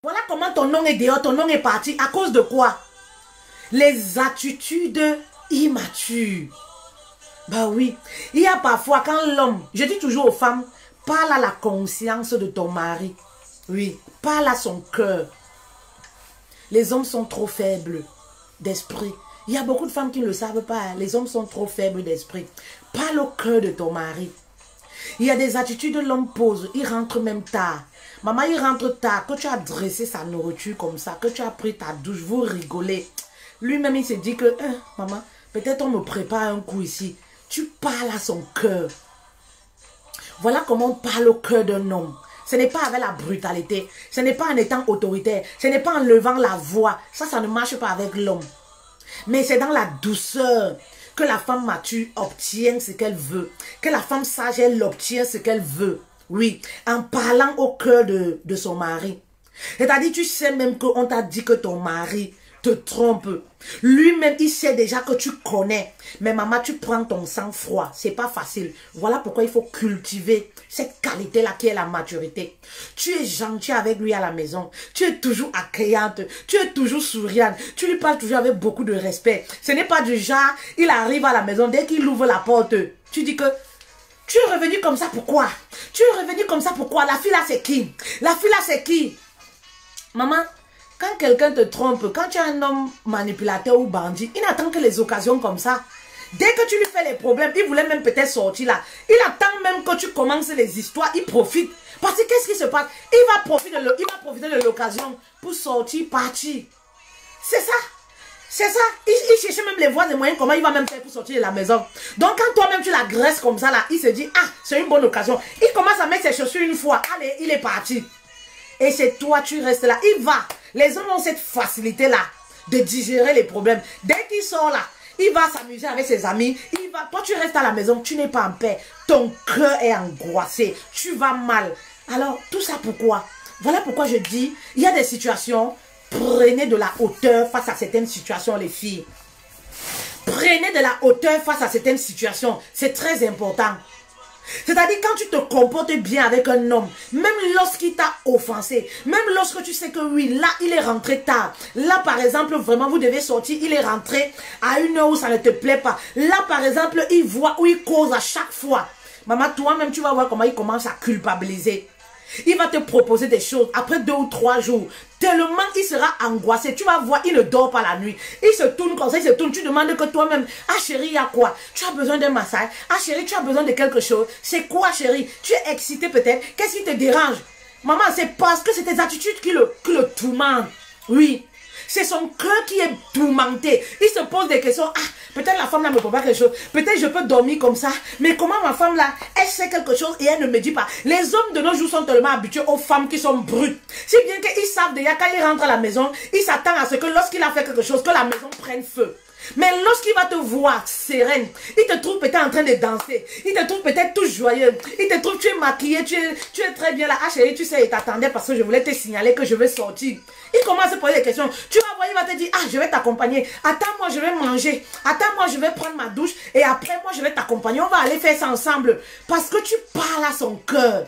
Voilà comment ton nom est dehors, ton nom est parti. À cause de quoi? Les attitudes immatures. Bah oui. Il y a parfois quand l'homme, je dis toujours aux femmes, parle à la conscience de ton mari. Oui, parle à son cœur. Les hommes sont trop faibles d'esprit. Il y a beaucoup de femmes qui ne le savent pas. Les hommes sont trop faibles d'esprit. Parle au cœur de ton mari. Il y a des attitudes, l'homme pose. Il rentre même tard. Maman, il rentre tard. Que tu as dressé sa nourriture comme ça, que tu as pris ta douche, vous rigolez. Lui-même, il se dit que, maman, peut-être on me prépare un coup ici. Tu parles à son cœur. Voilà comment on parle au cœur d'un homme. Ce n'est pas avec la brutalité. Ce n'est pas en étant autoritaire. Ce n'est pas en levant la voix. Ça ne marche pas avec l'homme. Mais c'est dans la douceur que la femme mature obtient ce qu'elle veut. Que la femme sage, elle obtient ce qu'elle veut. Oui, en parlant au cœur de son mari. C'est-à-dire, tu sais même qu'on t'a dit que ton mari te trompe. Lui-même, il sait déjà que tu connais. Mais maman, tu prends ton sang-froid. C'est pas facile. Voilà pourquoi il faut cultiver cette qualité-là qui est la maturité. Tu es gentil avec lui à la maison. Tu es toujours accueillante. Tu es toujours souriante. Tu lui parles toujours avec beaucoup de respect. Ce n'est pas du genre, il arrive à la maison, dès qu'il ouvre la porte, tu dis que tu es revenu comme ça, pourquoi? Tu es revenu comme ça, pourquoi? La fille là, c'est qui? La fille là, c'est qui? Maman, quand quelqu'un te trompe, quand tu es un homme manipulateur ou bandit, il n'attend que les occasions comme ça. Dès que tu lui fais les problèmes, il voulait même peut-être sortir là. Il attend même que tu commences les histoires, il profite. Parce que qu'est-ce qui se passe? Il va profiter de l'occasion pour sortir, partir. C'est ça. C'est ça. Il cherche même les voies et moyens, comment il va même faire pour sortir de la maison. Donc quand toi-même tu l'agresses comme ça là, il se dit, ah, c'est une bonne occasion. Il commence à mettre ses chaussures une fois. Allez, il est parti. Et c'est toi, tu restes là. Il va. Les hommes ont cette facilité-là de digérer les problèmes. Dès qu'il sort là, il va s'amuser avec ses amis. Il va. Toi, tu restes à la maison, tu n'es pas en paix. Ton cœur est angoissé. Tu vas mal. Alors, tout ça pourquoi? Voilà pourquoi je dis, il y a des situations, prenez de la hauteur face à certaines situations, les filles. Prenez de la hauteur face à certaines situations. C'est très important. C'est-à-dire quand tu te comportes bien avec un homme, même lorsqu'il t'a offensé, même lorsque tu sais que oui, là il est rentré tard, là par exemple vraiment vous devez sortir, il est rentré à une heure où ça ne te plaît pas, là par exemple il voit où il cause à chaque fois, maman toi-même tu vas voir comment il commence à culpabiliser. Il va te proposer des choses après 2 ou 3 jours. Tellement il sera angoissé. Tu vas voir, il ne dort pas la nuit. Il se tourne comme ça, il se tourne. Tu demandes que toi-même, ah chérie, il y a quoi? Tu as besoin d'un massage? Ah chérie, tu as besoin de quelque chose? C'est quoi chérie? Tu es excité peut-être? Qu'est-ce qui te dérange? Maman, c'est parce que c'est tes attitudes qui le tourmentent. Oui. C'est son cœur qui est tourmenté. Il se pose des questions. Ah, peut-être la femme là me prépare quelque chose. Peut-être je peux dormir comme ça. Mais comment ma femme là, elle sait quelque chose et elle ne me dit pas. Les hommes de nos jours sont tellement habitués aux femmes qui sont brutes. Si bien qu'ils savent déjà quand ils rentrent à la maison, ils s'attendent à ce que lorsqu'il a fait quelque chose, que la maison prenne feu. Mais lorsqu'il va te voir sereine, il te trouve peut-être en train de danser, il te trouve peut-être tout joyeux, il te trouve tu es maquillée, tu es très bien là. Ah chérie, tu sais, il t'attendait parce que je voulais te signaler que je vais sortir. Il commence à poser des questions. Tu vas voir, il va te dire, ah je vais t'accompagner. Attends-moi, je vais manger. Attends-moi, je vais prendre ma douche. Et après moi, je vais t'accompagner. On va aller faire ça ensemble. Parce que tu parles à son cœur.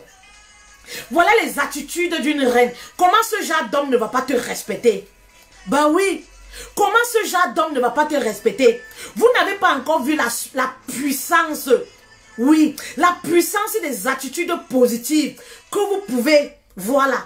Voilà les attitudes d'une reine. Comment ce genre d'homme ne va pas te respecter? Ben oui. Comment ce genre d'homme ne va pas te respecter? Vous n'avez pas encore vu la puissance. Oui, la puissance des attitudes positives que vous pouvez, voilà,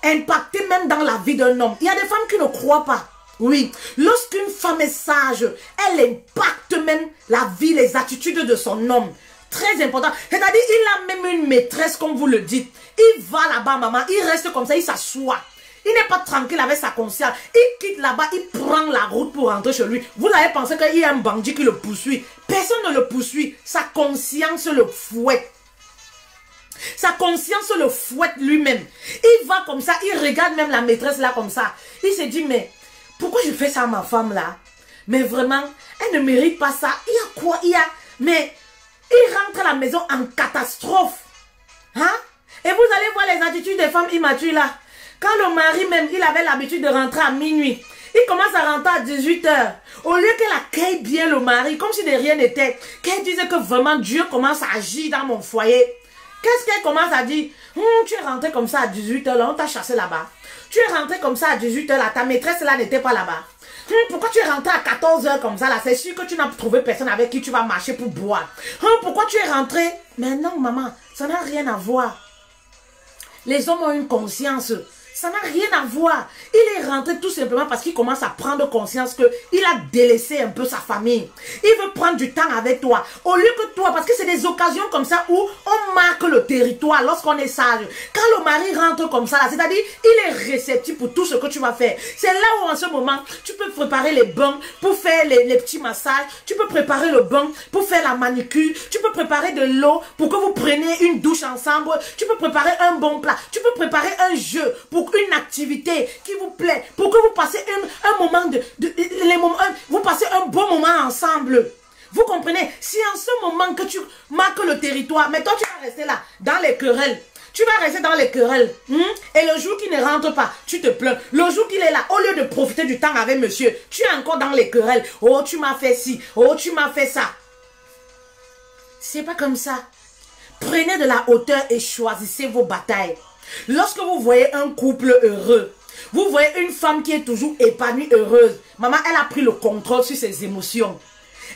impacter même dans la vie d'un homme. Il y a des femmes qui ne croient pas. Oui, lorsqu'une femme est sage, elle impacte même la vie, les attitudes de son homme. Très important. C'est-à-dire, il a même une maîtresse, comme vous le dites. Il va là-bas, maman, il reste comme ça, il s'assoit. Il n'est pas tranquille avec sa conscience. Il quitte là-bas, il prend la route pour rentrer chez lui. Vous avez pensé qu'il y a un bandit qui le poursuit. Personne ne le poursuit. Sa conscience le fouette. Sa conscience le fouette lui-même. Il va comme ça, il regarde même la maîtresse là comme ça. Il se dit, mais pourquoi je fais ça à ma femme là? Mais vraiment, elle ne mérite pas ça. Il y a quoi? Mais il rentre à la maison en catastrophe. Hein? Et vous allez voir les attitudes des femmes immatures là. Quand le mari même, il avait l'habitude de rentrer à minuit, il commence à rentrer à 18 h. Au lieu qu'elle accueille bien le mari, comme si de rien n'était, qu'elle disait que vraiment Dieu commence à agir dans mon foyer. Qu'est-ce qu'elle commence à dire? Tu es rentré comme ça à 18 h, là, on t'a chassé là-bas. Tu es rentré comme ça à 18 h, là, ta maîtresse là n'était pas là-bas. Pourquoi tu es rentré à 14 h comme ça là? C'est sûr que tu n'as trouvé personne avec qui tu vas marcher pour boire. Pourquoi tu es rentré? Mais non maman, ça n'a rien à voir. Les hommes ont une conscience. Ça n'a rien à voir. Il est rentré tout simplement parce qu'il commence à prendre conscience qu'il a délaissé un peu sa famille. Il veut prendre du temps avec toi. Au lieu que toi, parce que c'est des occasions comme ça où on marque le territoire lorsqu'on est sage. Quand le mari rentre comme ça, c'est-à-dire il est réceptif pour tout ce que tu vas faire. C'est là où en ce moment, tu peux préparer les bains pour faire les petits massages. Tu peux préparer le bain pour faire la manicure. Tu peux préparer de l'eau pour que vous preniez une douche ensemble. Tu peux préparer un bon plat. Tu peux préparer un jeu pour une activité qui vous plaît, pour que vous passez un moment vous passez un bon moment ensemble. Vous comprenez? Si en ce moment que tu marques le territoire, mais toi tu vas rester là, dans les querelles. Tu vas rester dans les querelles. Et le jour qu'il ne rentre pas, tu te plains. Le jour qu'il est là, au lieu de profiter du temps avec monsieur, tu es encore dans les querelles. Oh, tu m'as fait ci. Oh, tu m'as fait ça. C'est pas comme ça. Prenez de la hauteur et choisissez vos batailles. Lorsque vous voyez un couple heureux, vous voyez une femme qui est toujours épanouie, heureuse. Maman, elle a pris le contrôle sur ses émotions.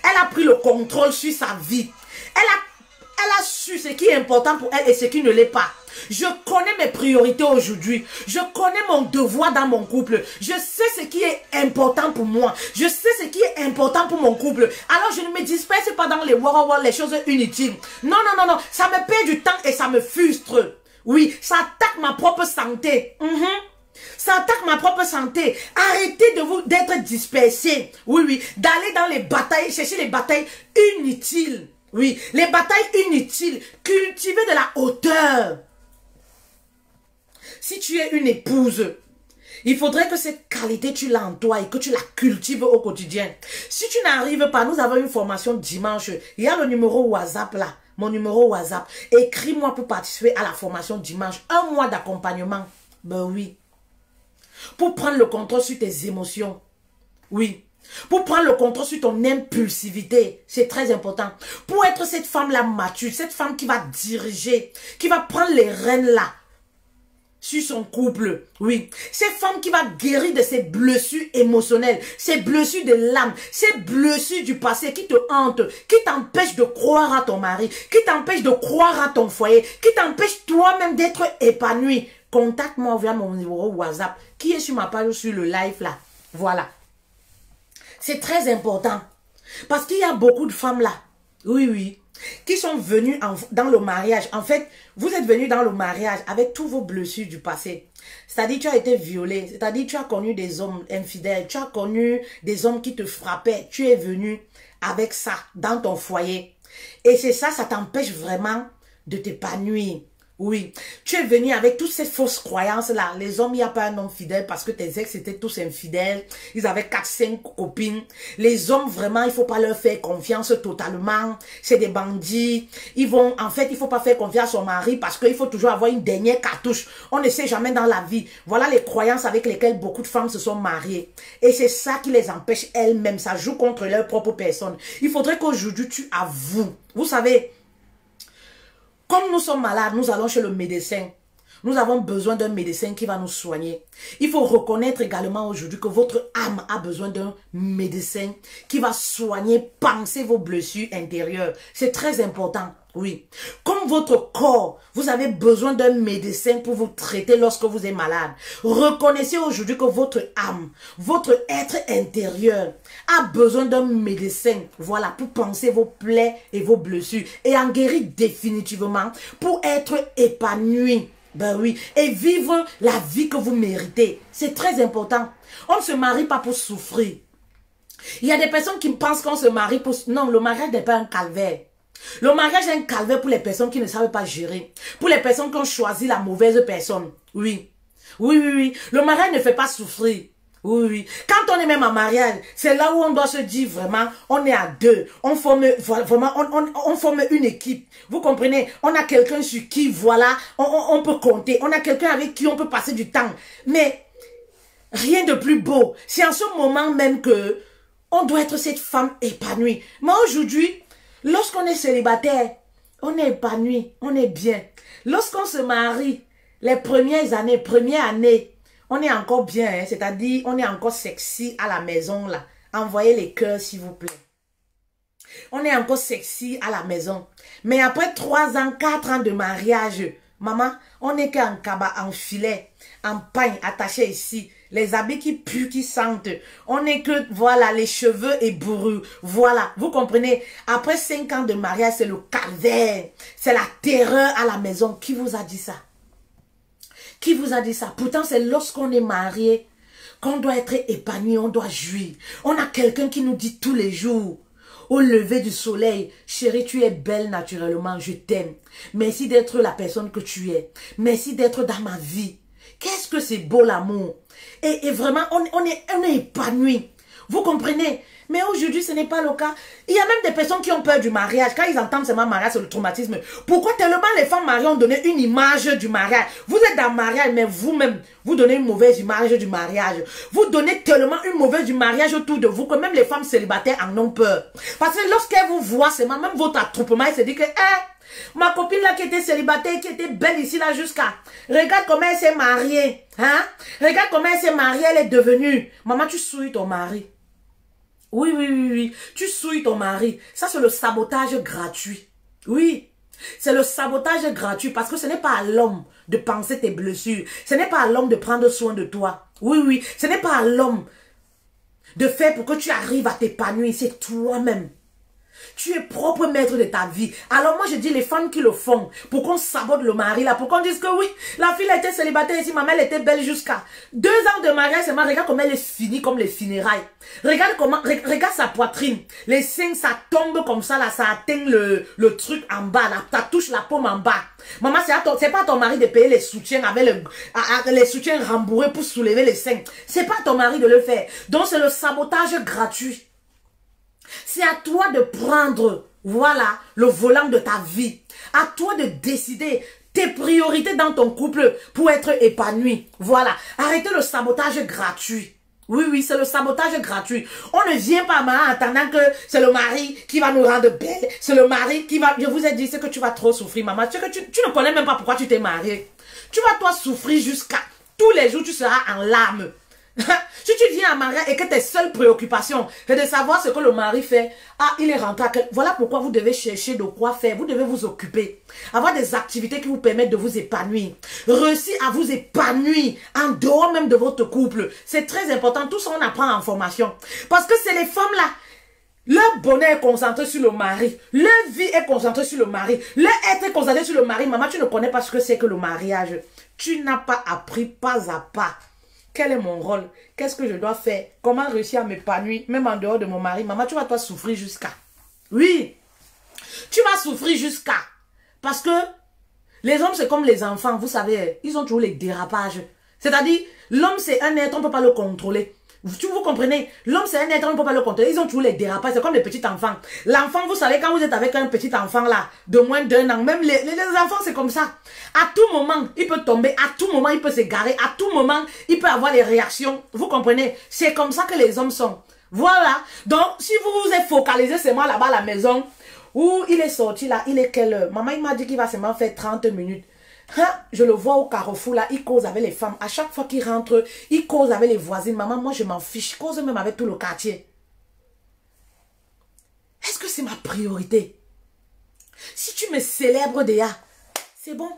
Elle a pris le contrôle sur sa vie. Elle a su ce qui est important pour elle et ce qui ne l'est pas. Je connais mes priorités aujourd'hui. Je connais mon devoir dans mon couple. Je sais ce qui est important pour moi. Je sais ce qui est important pour mon couple. Alors je ne me disperse pas dans les choses inutiles. Non, non, non, non. Ça me perd du temps et ça me frustre. Oui, ça attaque ma propre santé. Ça attaque ma propre santé. Arrêtez d'être dispersés. Oui, oui. D'aller dans les batailles, chercher les batailles inutiles. Oui, les batailles inutiles. Cultivez de la hauteur. Si tu es une épouse, il faudrait que cette qualité, tu l'as en toi et que tu la cultives au quotidien. Si tu n'arrives pas, nous avons une formation dimanche. Il y a le numéro WhatsApp là. Mon numéro WhatsApp. Écris-moi pour participer à la formation dimanche. 1 mois d'accompagnement. Ben oui. Pour prendre le contrôle sur tes émotions. Oui. Pour prendre le contrôle sur ton impulsivité. C'est très important. Pour être cette femme-là mature. Cette femme qui va diriger. Qui va prendre les rênes là. Sur son couple, oui. Cette femme qui va guérir de ses blessures émotionnelles, ses blessures de l'âme, ses blessures du passé qui te hantent, qui t'empêchent de croire à ton mari, qui t'empêchent de croire à ton foyer, qui t'empêchent toi-même d'être épanoui. Contacte-moi via mon numéro WhatsApp qui est sur ma page sur le live là. Voilà. C'est très important. Parce qu'il y a beaucoup de femmes là. Oui, oui. Qui sont venus dans le mariage. En fait, vous êtes venus dans le mariage avec tous vos blessures du passé. C'est-à-dire, tu as été violé. C'est-à-dire, tu as connu des hommes infidèles. Tu as connu des hommes qui te frappaient. Tu es venu avec ça dans ton foyer. Et c'est ça, ça t'empêche vraiment de t'épanouir. Oui, tu es venu avec toutes ces fausses croyances-là. Les hommes, il n'y a pas un homme fidèle parce que tes ex étaient tous infidèles. Ils avaient 4-5 copines. Les hommes, vraiment, il ne faut pas leur faire confiance totalement. C'est des bandits. En fait, il ne faut pas faire confiance au mari parce qu'il faut toujours avoir une dernière cartouche. On ne sait jamais dans la vie. Voilà les croyances avec lesquelles beaucoup de femmes se sont mariées. Et c'est ça qui les empêche elles-mêmes. Ça joue contre leur propre personne. Il faudrait qu'aujourd'hui, tu avoues. Vous savez, comme nous sommes malades, nous allons chez le médecin. Nous avons besoin d'un médecin qui va nous soigner. Il faut reconnaître également aujourd'hui que votre âme a besoin d'un médecin qui va soigner, panser vos blessures intérieures. C'est très important, oui. Comme votre corps, vous avez besoin d'un médecin pour vous traiter lorsque vous êtes malade. Reconnaissez aujourd'hui que votre âme, votre être intérieur a besoin d'un médecin, voilà, pour panser vos plaies et vos blessures et en guérir définitivement pour être épanoui. Ben oui, et vivre la vie que vous méritez. C'est très important. On ne se marie pas pour souffrir. Il y a des personnes qui pensent qu'on se marie pour... Non, le mariage n'est pas un calvaire. Le mariage est un calvaire pour les personnes qui ne savent pas gérer. Pour les personnes qui ont choisi la mauvaise personne. Oui. Oui, oui, oui. Le mariage ne fait pas souffrir. Oui, oui. Quand on est même en mariage, c'est là où on doit se dire vraiment, on est à deux. On forme vraiment, on forme une équipe. Vous comprenez? On a quelqu'un sur qui, voilà, on peut compter. On a quelqu'un avec qui on peut passer du temps. Mais rien de plus beau. C'est en ce moment même que on doit être cette femme épanouie. Mais aujourd'hui, lorsqu'on est célibataire, on est épanoui, on est bien. Lorsqu'on se marie, les premières années, on est encore bien, hein, c'est-à-dire on est encore sexy à la maison là. Envoyez les cœurs s'il vous plaît. On est encore sexy à la maison. Mais après 3 ans, 4 ans de mariage, Maman, on n'est qu'en cabas, en filet, en pagne, attaché ici. Les habits qui puent, qui sentent. On n'est que, voilà, les cheveux ébourus. Voilà, vous comprenez? Après 5 ans de mariage, c'est le calvaire. C'est la terreur à la maison. Qui vous a dit ça? Qui vous a dit ça? Pourtant, c'est lorsqu'on est marié qu'on doit être épanoui, on doit jouir. On a quelqu'un qui nous dit tous les jours, au lever du soleil, chérie, tu es belle naturellement, je t'aime. Merci d'être la personne que tu es. Merci d'être dans ma vie. Qu'est-ce que c'est beau l'amour. Et vraiment, on est épanoui. Vous comprenez? Mais aujourd'hui, ce n'est pas le cas. Il y a même des personnes qui ont peur du mariage. Quand ils entendent seulement mariage, c'est le traumatisme. Pourquoi tellement les femmes mariées ont donné une image du mariage? Vous êtes dans le mariage, mais vous-même, vous donnez une mauvaise image du mariage. Vous donnez tellement une mauvaise du mariage autour de vous que même les femmes célibataires en ont peur. Parce que lorsqu'elles vous voient, c'est même votre attroupement, elles se disent que, ma copine là qui était célibataire, qui était belle ici là jusqu'à... Regarde comment elle s'est mariée. Hein? Regarde comment elle s'est mariée, elle est devenue. Maman, tu souilles ton mari. Oui. Tu souilles ton mari. Ça, c'est le sabotage gratuit. Oui. C'est le sabotage gratuit parce que ce n'est pas à l'homme de penser tes blessures. Ce n'est pas à l'homme de prendre soin de toi. Oui. Ce n'est pas à l'homme de faire pour que tu arrives à t'épanouir. C'est toi-même. Tu es propre maître de ta vie. Alors moi je dis les femmes qui le font, pour qu'on sabote le mari là, pour qu'on dise que oui, la fille était célibataire ici, maman elle était belle jusqu'à 2 ans de mariage, seulement regarde comment elle est finie comme les funérailles. Regarde comment, regarde sa poitrine, les seins ça tombe comme ça là, ça atteint le truc en bas là, ça touche la paume en bas. Maman c'est pas à ton mari de payer les soutiens avec les soutiens rembourrés pour soulever les seins. C'est pas à ton mari de le faire. Donc c'est le sabotage gratuit. C'est à toi de prendre, voilà, le volant de ta vie. À toi de décider tes priorités dans ton couple pour être épanoui. Voilà, arrêtez le sabotage gratuit. Oui, c'est le sabotage gratuit. On ne vient pas en attendant que c'est le mari qui va nous rendre belle. C'est le mari qui va... Je vous ai dit, c'est que tu vas trop souffrir, maman. Tu ne connais même pas pourquoi tu t'es mariée. Tu vas toi souffrir jusqu'à... Tous les jours, tu seras en larmes. Si tu viens à mariage et que tes seules préoccupations c'est de savoir ce que le mari fait, il est rentré à quel... Voilà pourquoi vous devez chercher de quoi faire, vous devez vous occuper, avoir des activités qui vous permettent de vous épanouir, réussir à vous épanouir en dehors même de votre couple. C'est très important, tout ça on apprend en formation, parce que c'est les femmes là, leur bonheur est concentré sur le mari, leur vie est concentrée sur le mari, leur être est concentré sur le mari. Maman, tu ne connais pas ce que c'est que le mariage, tu n'as pas appris pas à pas. Quel est mon rôle? Qu'est-ce que je dois faire? Comment réussir à m'épanouir, même en dehors de mon mari? Maman, tu vas toi souffrir jusqu'à... Oui, tu vas souffrir jusqu'à... Parce que les hommes, c'est comme les enfants, vous savez, ils ont toujours les dérapages. C'est-à-dire, l'homme, c'est un être, on ne peut pas le contrôler. Vous comprenez? L'homme, c'est un être, on ne peut pas le contrôler. Ils ont toujours les dérapages, c'est comme les petits enfants. L'enfant, vous savez, quand vous êtes avec un petit enfant là, de moins d'1 an, même les enfants, c'est comme ça. À tout moment, il peut tomber, à tout moment, il peut s'égarer, à tout moment, il peut avoir des réactions. Vous comprenez? C'est comme ça que les hommes sont. Voilà. Donc, si vous vous êtes focalisé seulement là-bas à la maison, où il est sorti là, il est quelle heure? Maman, il m'a dit qu'il va seulement faire 30 minutes. Je le vois au carrefour là, il cause avec les femmes. À chaque fois qu'il rentre, il cause avec les voisines. Maman, moi je m'en fiche, je cause même avec tout le quartier. Est-ce que c'est ma priorité? Si tu me célèbres déjà, c'est bon.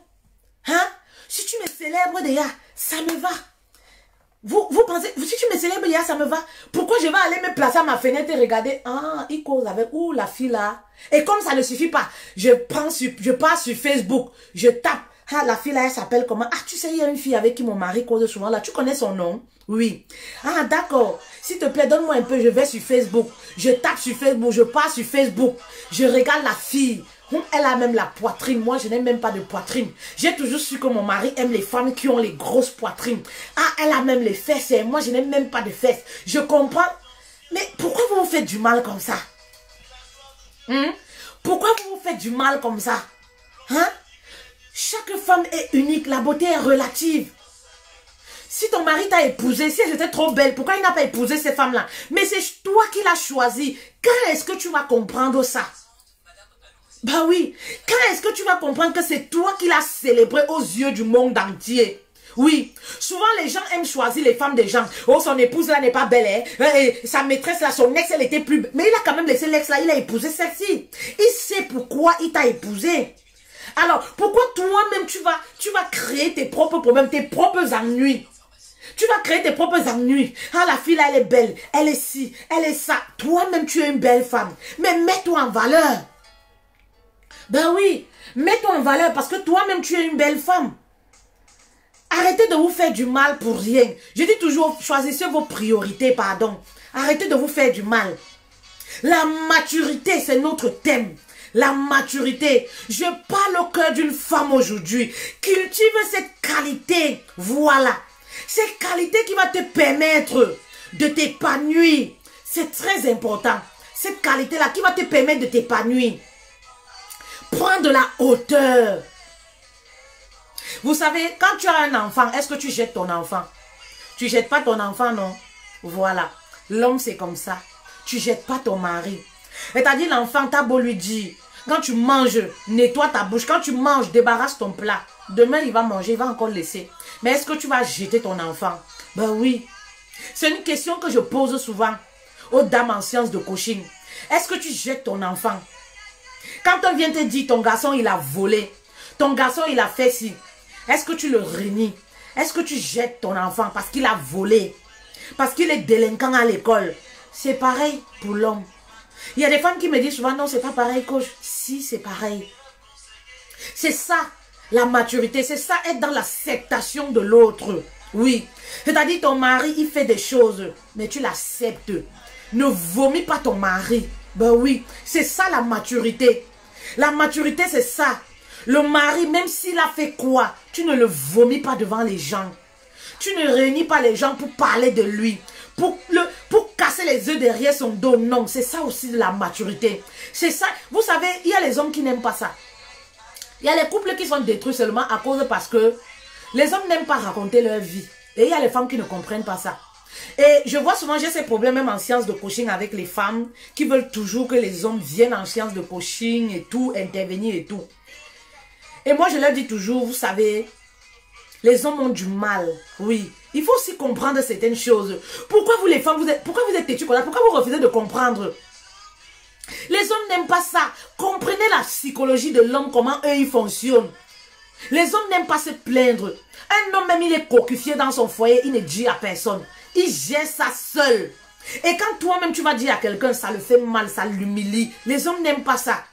Si tu me célèbres déjà, ça me va. Vous pensez, si tu me célèbres déjà, ça me va. Pourquoi je vais aller me placer à ma fenêtre et regarder, il cause avec, la fille là. Et comme ça ne suffit pas, je pars sur Facebook, je tape, la fille là, elle s'appelle comment? Tu sais, il y a une fille avec qui mon mari cause souvent là. Tu connais son nom? Oui. D'accord. S'il te plaît, donne-moi un peu. Je vais sur Facebook. Je tape sur Facebook. Je pars sur Facebook. Je regarde la fille. Elle a même la poitrine. Moi, je n'ai même pas de poitrine. J'ai toujours su que mon mari aime les femmes qui ont les grosses poitrines. Elle a même les fesses. Et moi, je n'ai même pas de fesses. Je comprends. Mais pourquoi vous vous faites du mal comme ça? Pourquoi vous vous faites du mal comme ça? Chaque femme est unique, la beauté est relative. Si ton mari t'a épousé, si elle était trop belle, pourquoi il n'a pas épousé ces femmes-là? Mais c'est toi qui l'as choisi. Quand est-ce que tu vas comprendre ça? Bah oui, quand est-ce que tu vas comprendre que c'est toi qui l'as célébré aux yeux du monde entier? Oui, souvent les gens aiment choisir les femmes des gens. Oh, son épouse là n'est pas belle, et sa maîtresse là, son ex elle était plus belle. Mais il a quand même laissé l'ex là, il a épousé celle-ci. Il sait pourquoi il t'a épousé. Alors, pourquoi toi-même, tu vas créer tes propres problèmes, tes propres ennuis? Tu vas créer tes propres ennuis. Ah, la fille là, elle est belle, elle est ci, elle est ça. Toi-même, tu es une belle femme. Mais mets-toi en valeur. Ben oui, mets-toi en valeur parce que toi-même, tu es une belle femme. Arrêtez de vous faire du mal pour rien. Je dis toujours, choisissez vos priorités, pardon. Arrêtez de vous faire du mal. La maturité, c'est notre thème. La maturité. Je parle au cœur d'une femme aujourd'hui. Cultive cette qualité. Voilà. Cette qualité qui va te permettre de t'épanouir. C'est très important. Cette qualité-là qui va te permettre de t'épanouir. Prends de la hauteur. Vous savez, quand tu as un enfant, est-ce que tu jettes ton enfant? Tu ne jettes pas ton enfant, non? Voilà. L'homme, c'est comme ça. Tu ne jettes pas ton mari. C'est-à-dire, l'enfant, t'as beau lui dire, quand tu manges, nettoie ta bouche. Quand tu manges, débarrasse ton plat. Demain, il va manger, il va encore laisser. Mais est-ce que tu vas jeter ton enfant? Ben oui. C'est une question que je pose souvent aux dames en sciences de coaching. Est-ce que tu jettes ton enfant? Quand on vient te dire, ton garçon, il a volé. Ton garçon, il a fait ci. Est-ce que tu le réunis? Est-ce que tu jettes ton enfant parce qu'il a volé? Parce qu'il est délinquant à l'école? C'est pareil pour l'homme. Il y a des femmes qui me disent souvent, non, c'est pas pareil, coach. Si, c'est pareil. C'est ça, la maturité. C'est ça, être dans l'acceptation de l'autre. Oui. C'est-à-dire, ton mari, il fait des choses, mais tu l'acceptes. Ne vomis pas ton mari. Ben oui, c'est ça la maturité. La maturité, c'est ça. Le mari, même s'il a fait quoi, tu ne le vomis pas devant les gens. Tu ne réunis pas les gens pour parler de lui. Pour casser les œufs derrière son dos. Non, c'est ça aussi de la maturité. C'est ça. Vous savez, il y a les hommes qui n'aiment pas ça. Il y a les couples qui sont détruits seulement à cause parce que les hommes n'aiment pas raconter leur vie. Et il y a les femmes qui ne comprennent pas ça. Et je vois souvent, j'ai ces problèmes même en sciences de coaching avec les femmes qui veulent toujours que les hommes viennent en sciences de coaching et tout, intervenir et tout. Et moi, je leur dis toujours, vous savez, les hommes ont du mal, oui. Il faut aussi comprendre certaines choses. Pourquoi vous les femmes, pourquoi vous êtes têtus comme ça? Pourquoi vous refusez de comprendre? Les hommes n'aiment pas ça. Comprenez la psychologie de l'homme, comment eux, ils fonctionnent. Les hommes n'aiment pas se plaindre. Un homme, même, il est coquifié dans son foyer, il ne dit à personne. Il gère ça seul. Et quand toi-même, tu vas dire à quelqu'un, ça le fait mal, ça l'humilie. Les hommes n'aiment pas ça.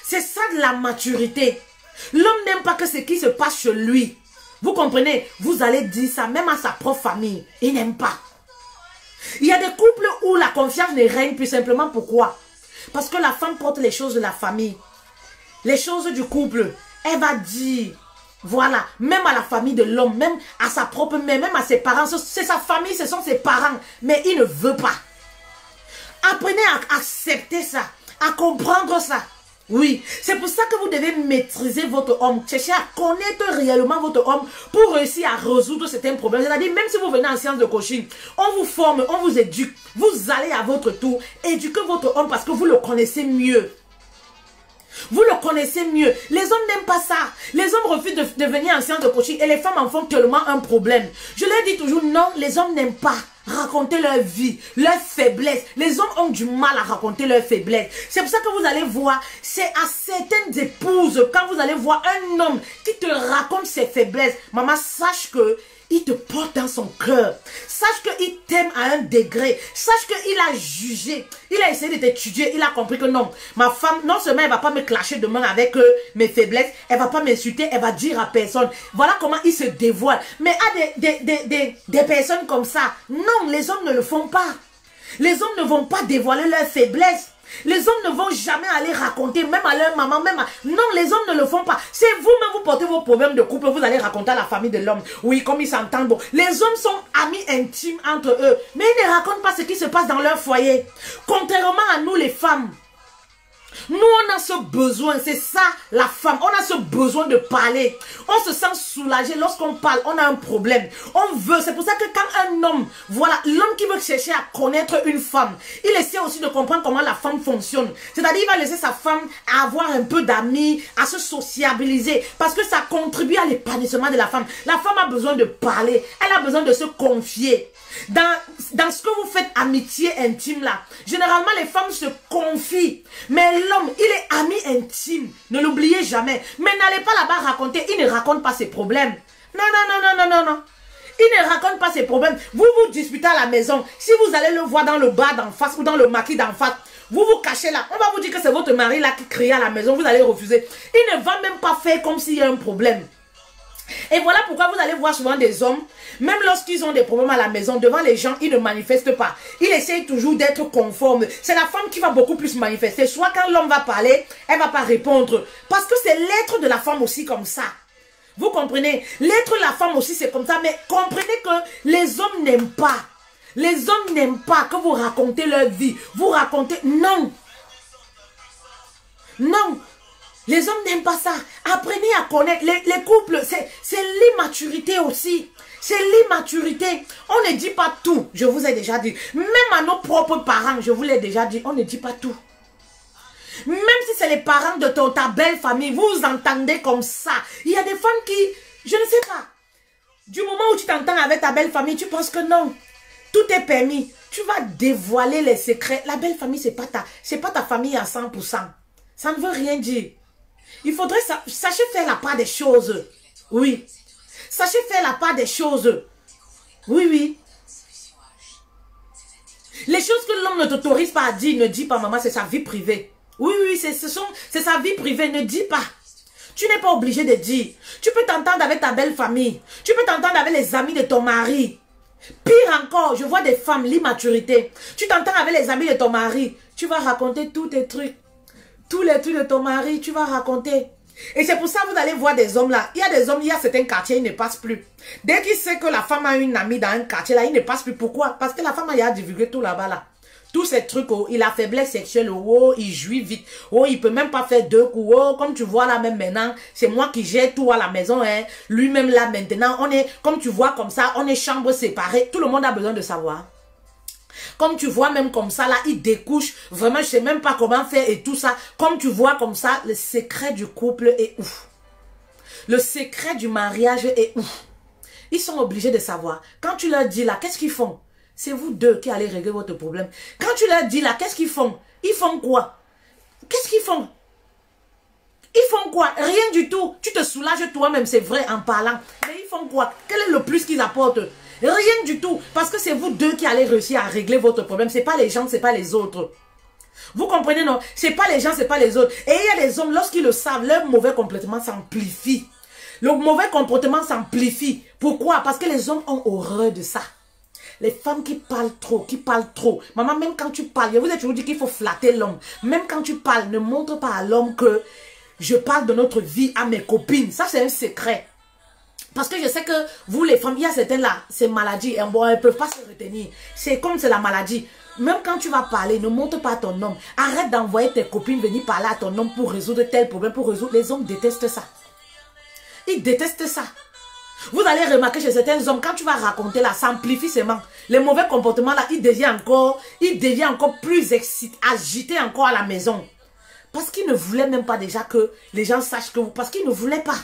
C'est ça de la maturité. L'homme n'aime pas que ce qui se passe chez lui. Vous comprenez? Vous allez dire ça même à sa propre famille. Il n'aime pas. Il y a des couples où la confiance ne règne plus simplement. Pourquoi? Parce que la femme porte les choses de la famille. Les choses du couple. Elle va dire, voilà, même à la famille de l'homme, même à sa propre mère, même à ses parents. C'est sa famille, ce sont ses parents. Mais il ne veut pas. Apprenez à accepter ça, à comprendre ça. Oui, c'est pour ça que vous devez maîtriser votre homme. Cherchez à connaître réellement votre homme pour réussir à résoudre certains problèmes. C'est-à-dire, même si vous venez en séance de coaching, on vous forme, on vous éduque. Vous allez à votre tour éduquer votre homme parce que vous le connaissez mieux. Vous le connaissez mieux. Les hommes n'aiment pas ça. Les hommes refusent de venir en séance de coaching et les femmes en font tellement un problème. Je leur dis toujours, non, les hommes n'aiment pas raconter leur vie, leurs faiblesses. Les hommes ont du mal à raconter leurs faiblesses. C'est pour ça que vous allez voir, c'est à certaines épouses, quand vous allez voir un homme qui te raconte ses faiblesses, maman, sache que il te porte dans son cœur. Sache qu'il t'aime à un degré. Sache qu'il a jugé. Il a essayé de t'étudier. Il a compris que non. Ma femme, non seulement elle ne va pas me clasher demain avec mes faiblesses. Elle ne va pas m'insulter. Elle va dire à personne. Voilà comment il se dévoile. Mais à des personnes comme ça, non, les hommes ne le font pas. Les hommes ne vont pas dévoiler leurs faiblesses. Les hommes ne vont jamais aller raconter, même à leur maman, même à... Non, les hommes ne le font pas. C'est vous-même, vous portez vos problèmes de couple, vous allez raconter à la famille de l'homme. Oui, comme ils s'entendent. Bon. Les hommes sont amis intimes entre eux, mais ils ne racontent pas ce qui se passe dans leur foyer. Contrairement à nous, les femmes. Nous, on a ce besoin, c'est ça la femme, on a ce besoin de parler. On se sent soulagé lorsqu'on parle, on a un problème. On veut, c'est pour ça que quand un homme, voilà, l'homme qui veut chercher à connaître une femme, il essaie aussi de comprendre comment la femme fonctionne. C'est-à-dire, il va laisser sa femme avoir un peu d'amis, à se sociabiliser, parce que ça contribue à l'épanouissement de la femme. La femme a besoin de parler, elle a besoin de se confier. Dans ce que vous faites amitié intime là, généralement les femmes se confient. Mais l'homme, il est ami intime. Ne l'oubliez jamais. Mais n'allez pas là-bas raconter. Il ne raconte pas ses problèmes. Non, non, non, non, non, non, non. Il ne raconte pas ses problèmes. Vous vous disputez à la maison. Si vous allez le voir dans le bar d'en face ou dans le maquis d'en face, vous vous cachez là. On va vous dire que c'est votre mari là qui crie à la maison. Vous allez refuser. Il ne va même pas faire comme s'il y a un problème. Et voilà pourquoi vous allez voir souvent des hommes, même lorsqu'ils ont des problèmes à la maison, devant les gens, ils ne manifestent pas. Ils essayent toujours d'être conformes. C'est la femme qui va beaucoup plus manifester. Soit quand l'homme va parler, elle ne va pas répondre. Parce que c'est l'être de la femme aussi comme ça. Vous comprenez? L'être de la femme aussi c'est comme ça. Mais comprenez que les hommes n'aiment pas. Les hommes n'aiment pas que vous racontez leur vie. Vous racontez... Non. Non. Les hommes n'aiment pas ça. Apprenez à connaître. Les couples, c'est l'immaturité aussi. C'est l'immaturité. On ne dit pas tout. Je vous ai déjà dit. Même à nos propres parents, je vous l'ai déjà dit, on ne dit pas tout. Même si c'est les parents de ta belle famille, vous vous entendez comme ça. Il y a des femmes qui, je ne sais pas. Du moment où tu t'entends avec ta belle famille, tu penses que non. Tout est permis. Tu vas dévoiler les secrets. La belle famille, c'est pas ta famille à 100%. Ça ne veut rien dire. Il faudrait, sachez faire la part des choses. Oui. Sachez faire la part des choses. Oui, oui. Les choses que l'homme ne t'autorise pas à dire, ne dis pas, maman, c'est sa vie privée. Oui, oui, c'est sa vie privée, ne dis pas. Tu n'es pas obligé de dire. Tu peux t'entendre avec ta belle famille. Tu peux t'entendre avec les amis de ton mari. Pire encore, je vois des femmes, l'immaturité. Tu t'entends avec les amis de ton mari. Tu vas raconter tous tes trucs. Tous les trucs de ton mari, tu vas raconter. Et c'est pour ça que vous allez voir des hommes là. Il y a des hommes, il y a certains quartiers, ils ne passent plus. Dès qu'il sait que la femme a une amie dans un quartier là, il ne passe plus. Pourquoi? Parce que la femme a divulgué tout là-bas là. Tous ces trucs, oh, il a faiblesse sexuelle, oh, il jouit vite. Oh, il peut même pas faire 2 coups. Oh, comme tu vois là même maintenant, c'est moi qui gère tout à la maison. Hein. Lui-même là maintenant, on est, comme tu vois comme ça, on est chambres séparées. Tout le monde a besoin de savoir. Comme tu vois même comme ça, là, il découche. Vraiment, je sais même pas comment faire et tout ça. Comme tu vois comme ça, le secret du couple est ouf. Le secret du mariage est ouf. Ils sont obligés de savoir. Quand tu leur dis là, qu'est-ce qu'ils font? C'est vous deux qui allez régler votre problème. Quand tu leur dis là, qu'est-ce qu'ils font? Ils font quoi? Qu'est-ce qu'ils font? Ils font quoi? Rien du tout. Tu te soulages toi-même, c'est vrai en parlant. Mais ils font quoi? Quel est le plus qu'ils apportent? Rien du tout. Parce que c'est vous deux qui allez réussir à régler votre problème. Ce n'est pas les gens, ce n'est pas les autres. Vous comprenez, non? Ce n'est pas les gens, ce n'est pas les autres. Et il y a des hommes, lorsqu'ils le savent, leur mauvais comportement s'amplifie. Le mauvais comportement s'amplifie. Pourquoi? Parce que les hommes ont horreur de ça. Les femmes qui parlent trop. Maman, même quand tu parles, je vous ai toujours dit qu'il faut flatter l'homme. Même quand tu parles, ne montre pas à l'homme que je parle de notre vie à mes copines. Ça, c'est un secret. Parce que je sais que vous, les femmes, il y a certaines là, c'est maladie. Et bon, elles ne peuvent pas se retenir. C'est comme c'est la maladie. Même quand tu vas parler, ne montre pas à ton homme. Arrête d'envoyer tes copines venir parler à ton homme pour résoudre tel problème, pour résoudre. Les hommes détestent ça. Ils détestent ça. Vous allez remarquer chez certains hommes, quand tu vas raconter là, ça amplifie seulement. Les mauvais comportements là, il devient encore plus agité encore à la maison. Parce qu'il ne voulait même pas déjà que les gens sachent que vous... Parce qu'il ne voulait pas.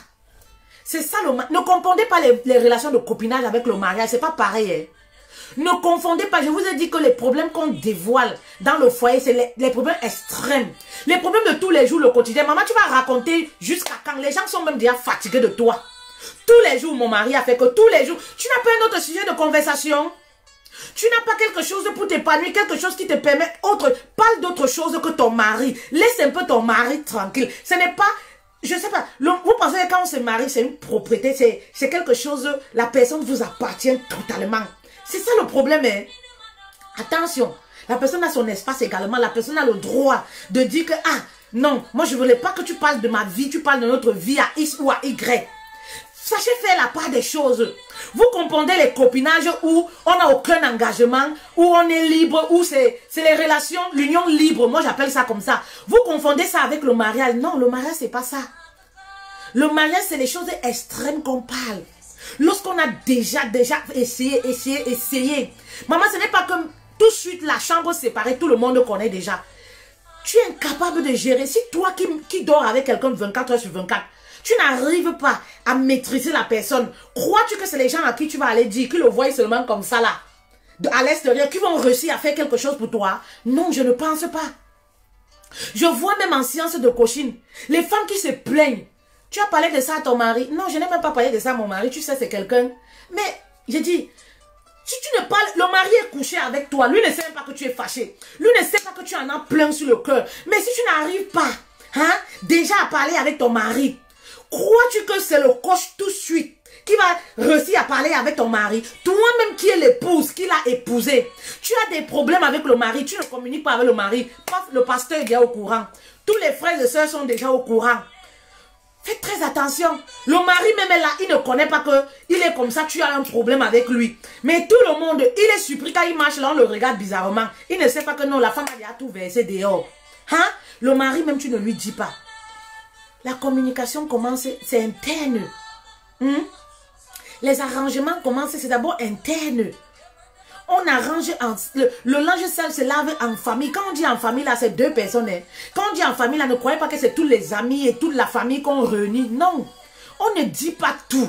C'est ça le... Ne confondez pas les relations de copinage avec le mariage. C'est pas pareil. Hein. Ne confondez pas. Je vous ai dit que les problèmes qu'on dévoile dans le foyer, c'est les problèmes extrêmes. Les problèmes de tous les jours, le quotidien. Maman, tu vas raconter jusqu'à quand? Les gens sont même déjà fatigués de toi. Tous les jours, mon mari a fait que tous les jours. Tu n'as pas un autre sujet de conversation? Tu n'as pas quelque chose pour t'épanouir, quelque chose qui te permet autre. Parle d'autre chose que ton mari. Laisse un peu ton mari tranquille. Ce n'est pas... Je sais pas, vous pensez que quand on se marie, c'est une propriété, c'est quelque chose, la personne vous appartient totalement. C'est ça le problème, hein. Attention, la personne a son espace également, la personne a le droit de dire que, ah, non, moi je ne voulais pas que tu parles de ma vie, tu parles de notre vie à X ou à Y. Sachez faire la part des choses. Vous comprenez les copinages où on n'a aucun engagement, où on est libre, où c'est les relations, l'union libre. Moi, j'appelle ça comme ça. Vous confondez ça avec le mariage. Non, le mariage, c'est pas ça. Le mariage, c'est les choses extrêmes qu'on parle. Lorsqu'on a déjà essayé. Maman, ce n'est pas comme tout de suite la chambre séparée, tout le monde connaît déjà. Tu es incapable de gérer. Si toi qui dors avec quelqu'un 24 heures sur 24, tu n'arrives pas à maîtriser la personne. Crois-tu que c'est les gens à qui tu vas aller dire, qui le voient seulement comme ça là? à l'extérieur qui vont réussir à faire quelque chose pour toi. Non, je ne pense pas. Je vois même en science de coaching, les femmes qui se plaignent. Tu as parlé de ça à ton mari? Non, je n'ai même pas parlé de ça à mon mari. Tu sais, c'est quelqu'un. Mais, j'ai dit, si tu ne parles, le mari est couché avec toi. Lui ne sait même pas que tu es fâché. Lui ne sait pas que tu en as plein sur le cœur. Mais si tu n'arrives pas, hein, déjà à parler avec ton mari, crois-tu que c'est le coach tout de suite qui va réussir à parler avec ton mari? Toi-même qui es l'épouse, qui l'a épousé, tu as des problèmes avec le mari, tu ne communiques pas avec le mari. Le pasteur est déjà au courant. Tous les frères et sœurs sont déjà au courant. Faites très attention. Le mari même est là, il ne connaît pas que il est comme ça, tu as un problème avec lui. Mais tout le monde, il est surpris quand il marche là, on le regarde bizarrement. Il ne sait pas que non, la femme a déjà tout versé dehors. Hein? Le mari même, tu ne lui dis pas. La communication commence, c'est interne. Les arrangements commencent, c'est d'abord interne. On arrange, le linge sale se lave en famille. Quand on dit en famille, là, c'est deux personnes. Hein. Quand on dit en famille, là, ne croyez pas que c'est tous les amis et toute la famille qu'on réunit. Non, on ne dit pas tout.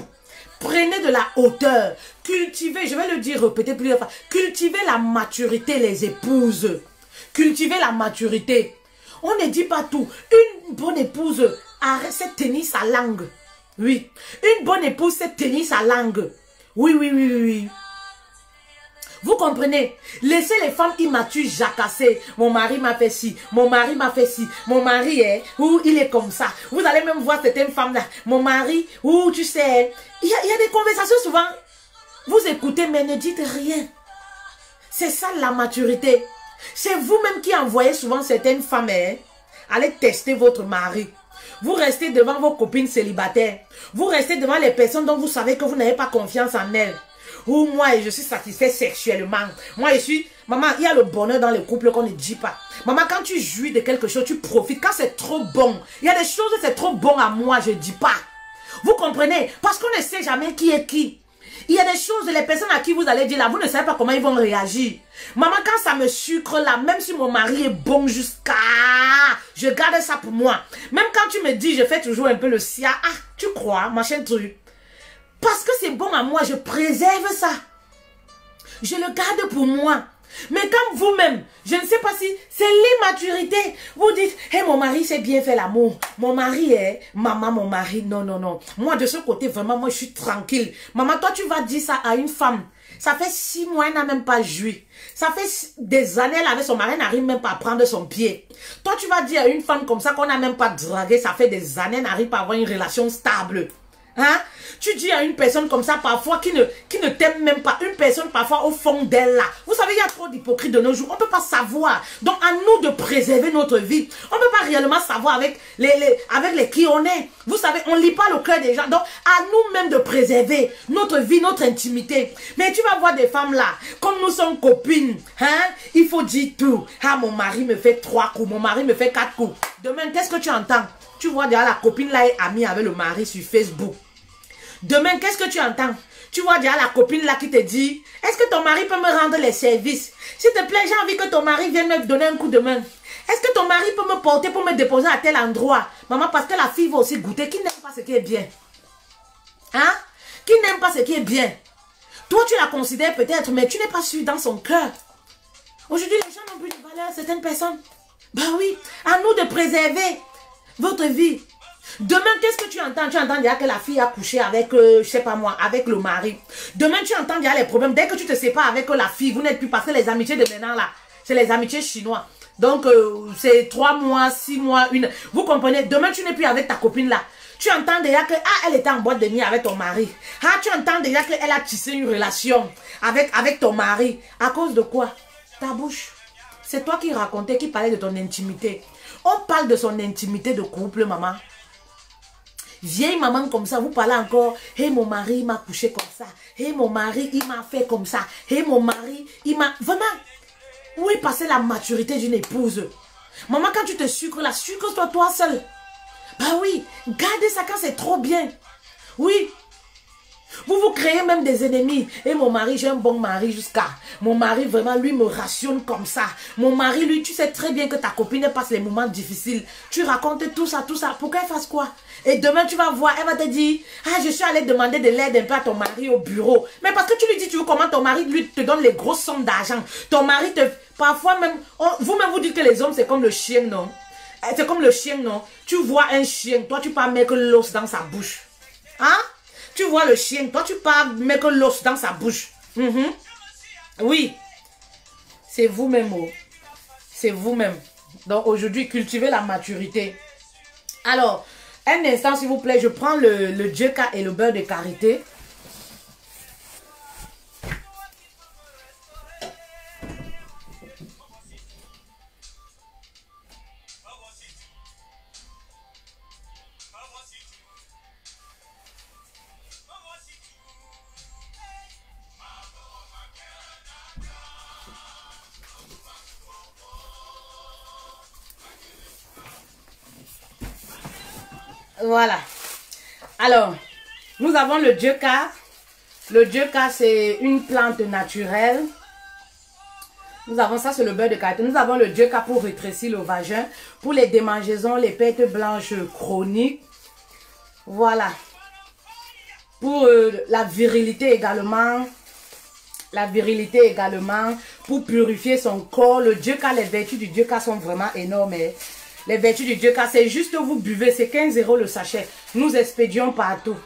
Prenez de la hauteur. Cultivez, je vais le dire, répéter plusieurs fois. Cultivez la maturité, les épouses. Cultivez la maturité. On ne dit pas tout. Une bonne épouse sait tenir sa langue. Oui. Une bonne épouse sait tenir sa langue. Oui, oui, oui, oui, oui. Vous comprenez? Laissez les femmes immatures jacasser. Mon mari m'a fait ci, mon mari m'a fait ci, mon mari est, ou il est comme ça. Vous allez même voir certaines femmes là. Mon mari, ou tu sais, il y a des conversations souvent. Vous écoutez mais ne dites rien. C'est ça la maturité. C'est vous-même qui envoyez souvent certaines femmes, hein, aller tester votre mari. Vous restez devant vos copines célibataires. Vous restez devant les personnes dont vous savez que vous n'avez pas confiance en elles. Ou moi, je suis satisfait sexuellement. Moi, je suis... Maman, il y a le bonheur dans le couple qu'on ne dit pas. Maman, quand tu jouis de quelque chose, tu profites. Quand c'est trop bon, il y a des choses, c'est trop bon à moi, je ne dis pas. Vous comprenez? Parce qu'on ne sait jamais qui est qui. Il y a des choses, les personnes à qui vous allez dire là, vous ne savez pas comment ils vont réagir. Maman, quand ça me sucre là, même si mon mari est bon jusqu'à... Je garde ça pour moi. Même quand tu me dis, je fais toujours un peu le sia. Ah, tu crois, machin truc. Parce que c'est bon à moi, je préserve ça. Je le garde pour moi. Mais comme vous-même, je ne sais pas si c'est l'immaturité. Vous dites, hé, mon mari s'est bien fait l'amour. Mon mari est, maman, mon mari, non, non, non. Moi, de ce côté, vraiment, moi, je suis tranquille. Maman, toi, tu vas dire ça à une femme. Ça fait 6 mois, elle n'a même pas joui. Ça fait des années, elle avec son mari, elle n'arrive même pas à prendre son pied. Toi, tu vas dire à une femme comme ça qu'on n'a même pas dragué. Ça fait des années, elle n'arrive pas à avoir une relation stable. Hein? Tu dis à une personne comme ça parfois qui ne t'aime même pas, une personne parfois au fond d'elle là. Vous savez, il y a trop d'hypocrites de nos jours. On ne peut pas savoir. Donc à nous de préserver notre vie. On ne peut pas réellement savoir avec les qui on est. Vous savez, on ne lit pas le cœur des gens. Donc à nous-mêmes de préserver notre vie, notre intimité. Mais tu vas voir des femmes là, comme nous sommes copines, hein? Il faut dire tout. Ah, mon mari me fait 3 coups, mon mari me fait 4 coups. Demain, qu'est-ce que tu entends? Tu vois déjà la copine là est amie avec le mari sur Facebook. Demain, qu'est-ce que tu entends? Tu vois déjà la copine là qui te dit, est-ce que ton mari peut me rendre les services? S'il te plaît, j'ai envie que ton mari vienne me donner un coup de main. Est-ce que ton mari peut me porter pour me déposer à tel endroit? Maman, parce que la fille va aussi goûter. Qui n'aime pas ce qui est bien? Hein? Qui n'aime pas ce qui est bien? Toi, tu la considères peut-être, mais tu n'es pas sûr dans son cœur. Aujourd'hui, les gens n'ont plus de valeur, certaines personnes. Ben oui, à nous de préserver votre vie. Demain, qu'est-ce que tu entends? Tu entends déjà que la fille a couché avec, je sais pas moi, avec le mari. Demain, tu entends déjà les problèmes. Dès que tu te sépares avec la fille, vous n'êtes plus, parce que les amitiés de maintenant là, c'est les amitiés chinois. Donc, c'est 3 mois, 6 mois, 1... Vous comprenez? Demain, tu n'es plus avec ta copine là. Tu entends déjà que, ah, elle était en boîte de nuit avec ton mari. Ah, tu entends déjà qu'elle a tissé une relation avec ton mari. À cause de quoi? Ta bouche. C'est toi qui racontais, qui parlais de ton intimité. On parle de son intimité de couple, maman. Vieille maman comme ça, vous parlez encore, hey, mon mari m'a couché comme ça, hey, mon mari il m'a fait comme ça, hey, mon mari il m'a... Vraiment, où est passée la maturité d'une épouse? Maman, quand tu te sucres là, sucre-toi toi seul. Bah oui, gardez ça quand c'est trop bien. Oui. Vous vous créez même des ennemis. Et mon mari, j'ai un bon mari jusqu'à... Mon mari, vraiment, lui, me rationne comme ça. Mon mari, lui, tu sais très bien que ta copine passe les moments difficiles. Tu racontes tout ça, pour qu'elle fasse quoi? Et demain, tu vas voir, elle va te dire, ah, je suis allée demander de l'aide un peu à ton mari au bureau. Mais parce que tu lui dis, tu veux comment ton mari, lui, te donne les grosses sommes d'argent. Ton mari te... Parfois même, vous-même vous dites que les hommes, c'est comme le chien, non? C'est comme le chien, non? Tu vois un chien, toi, tu peux mettre l'os dans sa bouche. Hein? Tu vois le chien, toi tu pas mettre l'os dans sa bouche. Oui. C'est vous-même. Oh. C'est vous-même. Donc aujourd'hui, cultivez la maturité. Alors, un instant s'il vous plaît, je prends le djeka et le beurre de karité. Voilà. Alors, nous avons le djeka. Le djeka, c'est une plante naturelle. Nous avons ça, c'est le beurre de karité. Nous avons le djeka pour rétrécir le vagin, pour les démangeaisons, les pertes blanches chroniques. Voilà. Pour la virilité également. La virilité également. Pour purifier son corps. Le djeka, les vertus du djeka sont vraiment énormes. Les vertus du djeka, c'est juste vous buvez, c'est 15 € le sachet. Nous expédions partout.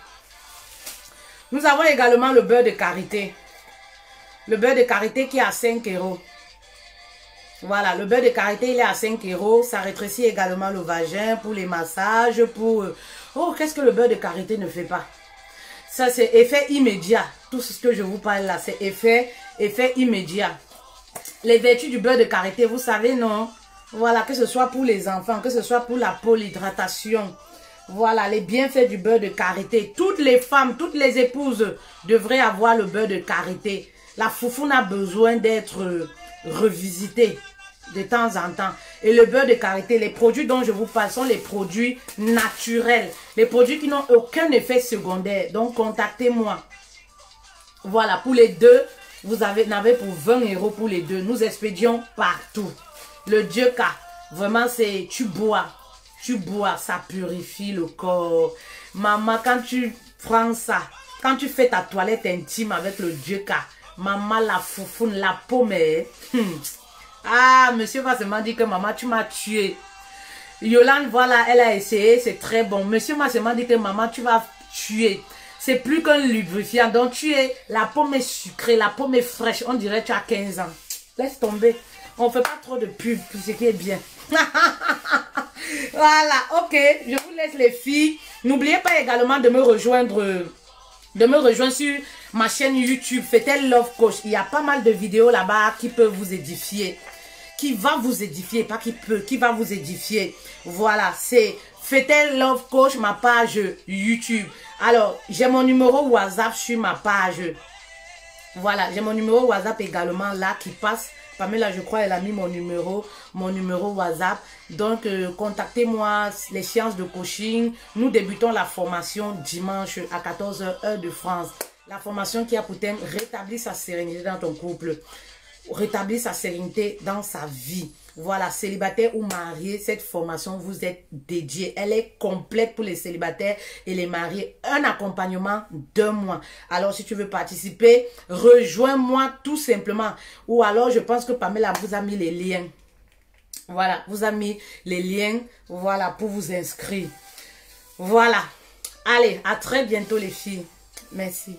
Nous avons également le beurre de karité. Le beurre de karité qui est à 5 €. Voilà, le beurre de karité, il est à 5 €. Ça rétrécit également le vagin pour les massages, pour... Oh, qu'est-ce que le beurre de karité ne fait pas? Ça, c'est effet immédiat. Tout ce que je vous parle là, c'est effet immédiat. Les vertus du beurre de karité, vous savez, non? Voilà, que ce soit pour les enfants, que ce soit pour la peau, l'hydratation. Voilà, les bienfaits du beurre de karité. Toutes les femmes, toutes les épouses devraient avoir le beurre de karité. La foufoune a besoin d'être revisitée de temps en temps. Et le beurre de karité, les produits dont je vous parle sont les produits naturels. Les produits qui n'ont aucun effet secondaire. Donc, contactez-moi. Voilà, pour les deux, vous n'avez pour 20 € pour les deux. Nous expédions partout. Le djeka, vraiment, c'est tu bois, ça purifie le corps. Maman, quand tu prends ça, quand tu fais ta toilette intime avec le djeka, maman, la foufoune, la paume, Ah, monsieur va seulement dire que maman, tu m'as tué. Yolande, voilà, elle a essayé, c'est très bon. Monsieur m'a seulement dit que maman, tu vas tuer. C'est plus qu'un lubrifiant. Donc, tu es, la pomme est sucrée, la pomme est fraîche. On dirait que tu as 15 ans. Laisse tomber. On ne fait pas trop de pub, pour ce qui est bien. Voilà, ok. Je vous laisse les filles. N'oubliez pas également de me rejoindre sur ma chaîne YouTube, Fetel Love Coach. Il y a pas mal de vidéos là-bas qui peuvent vous édifier. Qui va vous édifier, pas qui peut, qui va vous édifier. Voilà, c'est Fetel Love Coach, ma page YouTube. Alors, j'ai mon numéro WhatsApp sur ma page. Voilà, j'ai mon numéro WhatsApp également là qui passe. Pamela, je crois, elle a mis mon numéro WhatsApp. Donc, contactez-moi, les séances de coaching. Nous débutons la formation dimanche à 14 h heure de France. La formation qui a pour thème rétablir sa sérénité dans ton couple. Rétablir sa sérénité dans sa vie. Voilà, célibataire ou marié, cette formation vous est dédiée. Elle est complète pour les célibataires et les mariés. Un accompagnement d'1 mois. Alors, si tu veux participer, rejoins-moi tout simplement. Ou alors, je pense que Pamela vous a mis les liens. Voilà, vous a mis les liens, voilà, pour vous inscrire. Voilà. Allez, à très bientôt les filles. Merci.